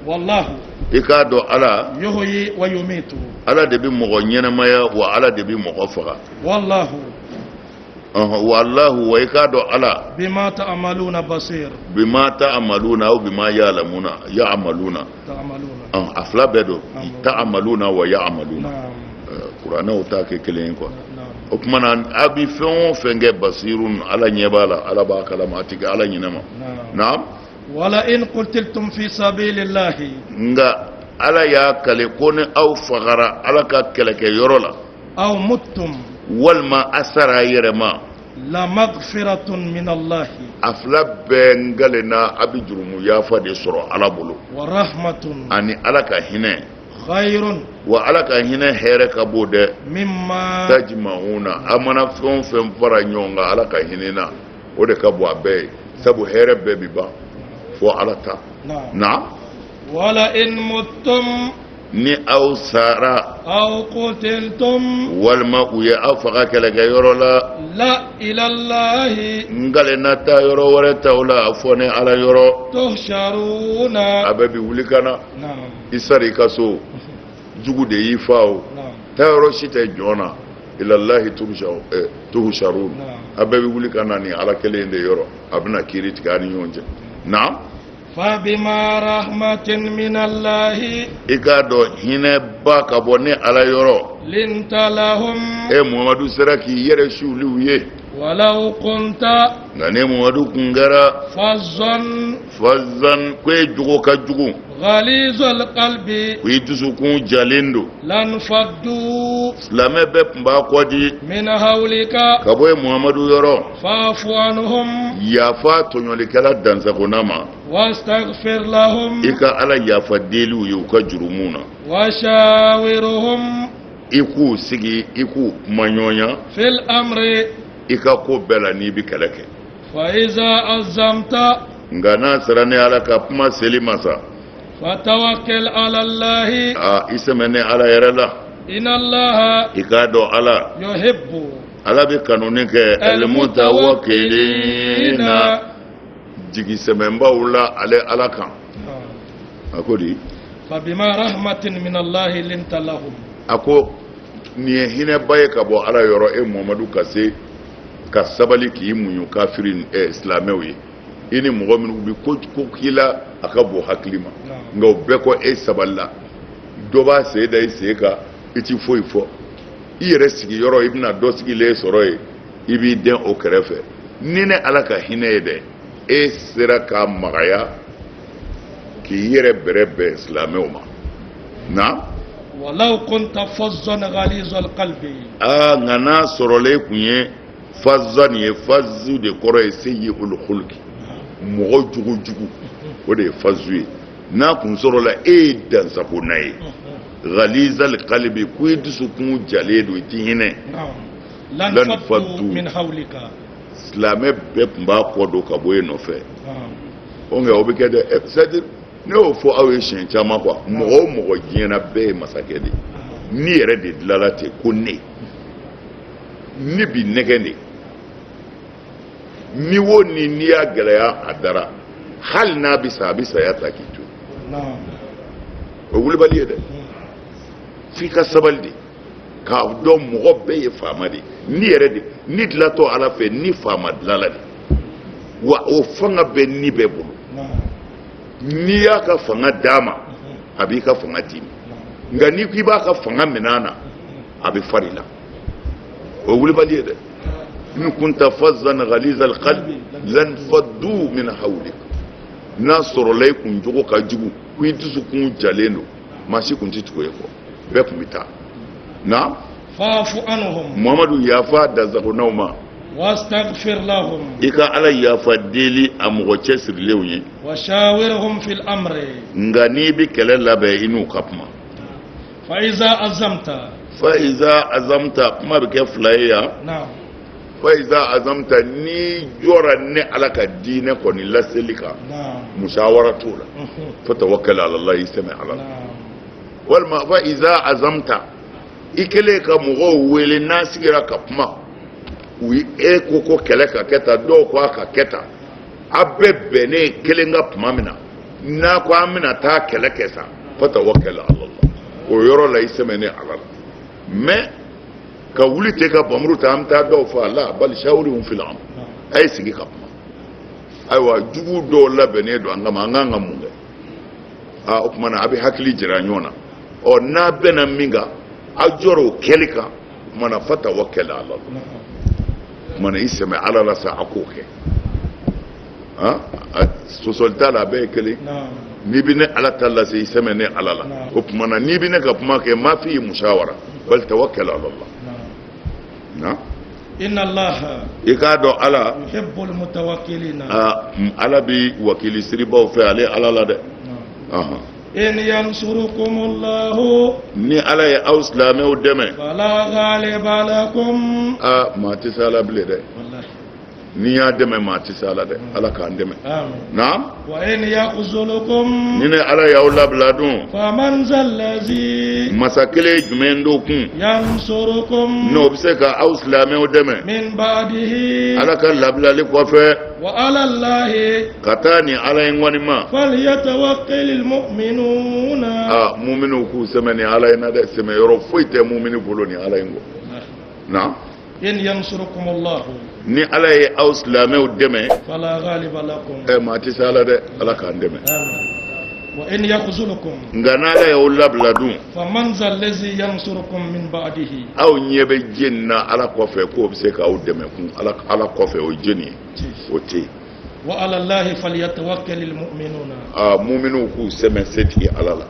wallahu i k'a dɔn ala yuhyi wa yumitu ala de bɛ mɔgɔ ɲɛnamaya wa ala de bɛ mɔgɔ faga wallahu wallahu wa i k'a dɔn ala bima ta'maluna basir bima ta'maluna aw bima ya'maluna a fila bɛɛ don ta'maluna wa ya'maluna kuranɛw t'a kɛ kelen ye quoi o tuma na a bɛ fɛn o fɛn kɛ basirun ala ɲɛ b'a la ala b'a kalama a tɛ kɛ ala ɲinɛ ma naam wala in qutiltum fi sabilillahi nga ala y'a kale ko ni aw fagara ala ka kɛlɛkɛyɔrɔ la aw muttum walima a sara a yɛrɛ ma la maghfiratun min Allah a fila bɛɛ ngalena a bɛ jurumu yafa de sɔrɔ ala bolo wa rahmatun ani ala ka hinɛ khairun wa ala ka hinɛ hɛrɛ ka b'o dɛ mimma tajma'una a mana fɛn o fɛn fara ɲɔgɔn kan ala ka hinɛ na o de ka bon a bɛɛ ye sabu hɛrɛ bɛɛ bi ban fo ala ta na wala in muttum ni aw sara aw qutiltum walima u ye aw faga kɛlɛkɛyɔrɔ la ilallahi ngalena taa yɔrɔ wɛrɛ taw la fɔ ni ala yɔrɔ tuhsharuna a bɛɛ bi wuli ka na i sara i ka so jugu de y'i fa o taa yɔrɔ si tɛ jɔn na ilallahi tuhsharun a bɛɛ bi wuli ka na ni ala kelen de yɔrɔ a bɛna kiiri tigɛ a ni ɲɔgɔn cɛ na fabima rahmatin min Allah i k'a dɔn hinɛ ba ka bɔ ni ala yɔrɔ linta lahum muhamadu sera k'i yɛrɛ suuli u ye walau kunta nka ni muhamadu kun kɛra fazan ko ye jogo ka jugu ghalizul qalbi ko i dusukun jalen don lan faddu silamɛ bɛɛ tun b'a kɔ di min hawlika ka bɔ muhamadu yɔrɔ fa'fu anhum yafa tɔɲɔlikɛla dansagona ma wastaghfir lahum i ka ala yafa deliw ye u ka jurumu na washawiruhum i k'u sigi i k'u kumaɲɔgɔnya fil amri i ka ko bɛɛ la n'i bɛ kɛlɛ kɛ fa iza azamta nka n'a sera ni ala ka kuma seli ma sa fatawakkal ala Allah i sɛmɛ ni ala yɛrɛ la inna Allah i k'a dɔn ala yuhibbu ala bɛ kanuni kɛ almutawakkilina jigi sɛmɛnbaw la ale ala kan a ko di fabima rahmatin min Allah linta lahum a ko nin ye hinɛba ye ka bɔ ala yɔrɔ muhamadu ka se ka sabali k'i muɲu kafiri silamɛw ye i ni mɔgɔ minnu bɛ ko k'i la a ka bon hakili ma nka o bɛɛ kɔ sabalila dɔ b'a sen da i sen kan i ti foyi fɔ i yɛrɛ sigiyɔrɔ i bɛna dɔ sigilen sɔrɔ yen i b'i dɛn o kɛrɛfɛ ni ne ala ka hinɛ ye dɛ sera ka magaya k'i yɛrɛ bɛrɛ bɛn silamɛw ma na walau kunta fazzan ghalizul qalbi nka n'a sɔrɔlen kun ye fazzan ye fazzu de kɔrɔ ye sayyi'ul khulqi mɔgɔ jugu o de ye fazzu ye n'a kun sɔrɔla ye dansagona ye ghalizul qalbi ko i dusukun jalen don i ti hinɛ lan faddu min hawlika silamɛ bɛɛ tun b'a kɔ don ka bɔ yen nɔfɛ o nka o bɛ kɛ dɛ c'est-à-dire ne y'o fɔ aw ye siɲɛ caman quoi mɔgɔ o mɔgɔ diɲɛna bɛɛ ye masakɛ de ni yɛrɛ de dilanna ten ko ne bi nɛgɛ de ni wo ni n'i y'a gɛlɛya a dara hali n'a bɛ sa a bɛ saya ta k'i to o wulibali ye dɛ f'i ka sabali de k'a dɔn mɔgɔ bɛɛ ye faama de ni yɛrɛ de ni dilatɔ ala fɛ ni faama dilala de wa o fanga bɛ ni bɛɛ bolo n'i y'a ka fanga d'a ma a b'i ka fanga d'i ma nka n'i ko i b'a ka fanga minɛ a na a bɛ fari la o ye wulibali ye dɛ in kunta fazzan ghalizal qalbi lan faddu min hawlik n'a sɔrɔla i kun jogo ka jugu ko i dusukun jalen don maa si kun tɛ tugu e kɔ bɛɛ kun bɛ taa na fa'fu anhum Muhamadu yafa dazagonaw ma wastaghfir lahum i ka ala yafa deli a mɔgɔ cɛsirilenw ye wa shawirhum fil amri nka n'i bɛ kɛlɛ labɛn i n'u ka kuma fa iza azamta kuma bɛ kɛ fila ye yan na'am fa iza azamta ni jɔra ne ala ka diinɛ kɔni laseli kan musawara t'o la fa tawakkal ala Allah i sɛmɛ ala la walima fa iza azamta i kɛlen ka mɔgɔw wele n'a sigira ka kuma u e ko kɛlɛ ka kɛ tan dɔw ko a ka kɛ tan a bɛɛ bɛnnen kelen ka kuma min na n'a ko an bɛna taa kɛlɛ kɛ sa fa tawakkal ala Allah o yɔrɔ la i sɛmɛ ne ala la mais ka wuli te ka bamuru ta an bɛ taa dɔw fɔ a la bali shawurihum fil amr a ye sigi ka kuma ayiwa jugu dɔw labɛnnen don an kama an kan ka mun kɛ o tuma na a bɛ hakili jira ɲɔgɔn na ɔ n'a bɛnna min kan a jɔra o kɛli kan o tuma na fa tawakkal ala Allah o tuma na i sɛmɛ ala la sa a k'o kɛ sɔsɔli t'a la a bɛɛ ye kelen n'i bɛ ne ala ta lase i sɛmɛ ne ala la o tuma na n'i bɛ ne ka kuma kɛ maa fi musawara bal tawakkal ala Allah na inna allaha i k'a dɔn ala yuhibbul mutawakkilina ala bɛ wakili siribaw fɛ ale ala la dɛ in yansurukumullahu ni ala ye aw silamɛw dɛmɛ fala ghaliba lakum maa tɛ se ala bilen dɛ ni y'a dɛmɛ maa tɛ se ala dɛ ala k'an dɛmɛ naam wa in yakhzulukum ni ne ala y'aw labila dun faman zallazi masa kelen jumɛn do kun yansurukum n'o bɛ se ka aw silamɛw dɛmɛ min ba'dihi ala ka labilali kɔfɛ wa ala allahi ka taa ni ala in kɔni ma falyatawakkalul mu'minuna muminu k'u sɛmɛ ni ala in na dɛ sɛmɛ yɔrɔ foyi tɛ mumini bolo ni ala in kɔ naam in yansurukumullahu ni ala ye aw silamɛw dɛmɛ fala ghaliba lakum maa tɛ se ala dɛ ala k'an dɛmɛ wa in yakhzulukum nka n'ala y'aw labila dun faman zallazi yansurukum min ba'dihi aw ɲɛ bɛ jeni na ala kɔfɛ k'o bɛ se k'aw dɛmɛ kun ala kɔfɛ o ye jeni ye o tɛ yen wa ala allahi falyatawakkalul mu'minuna muminu k'u sɛmɛ setigi ala la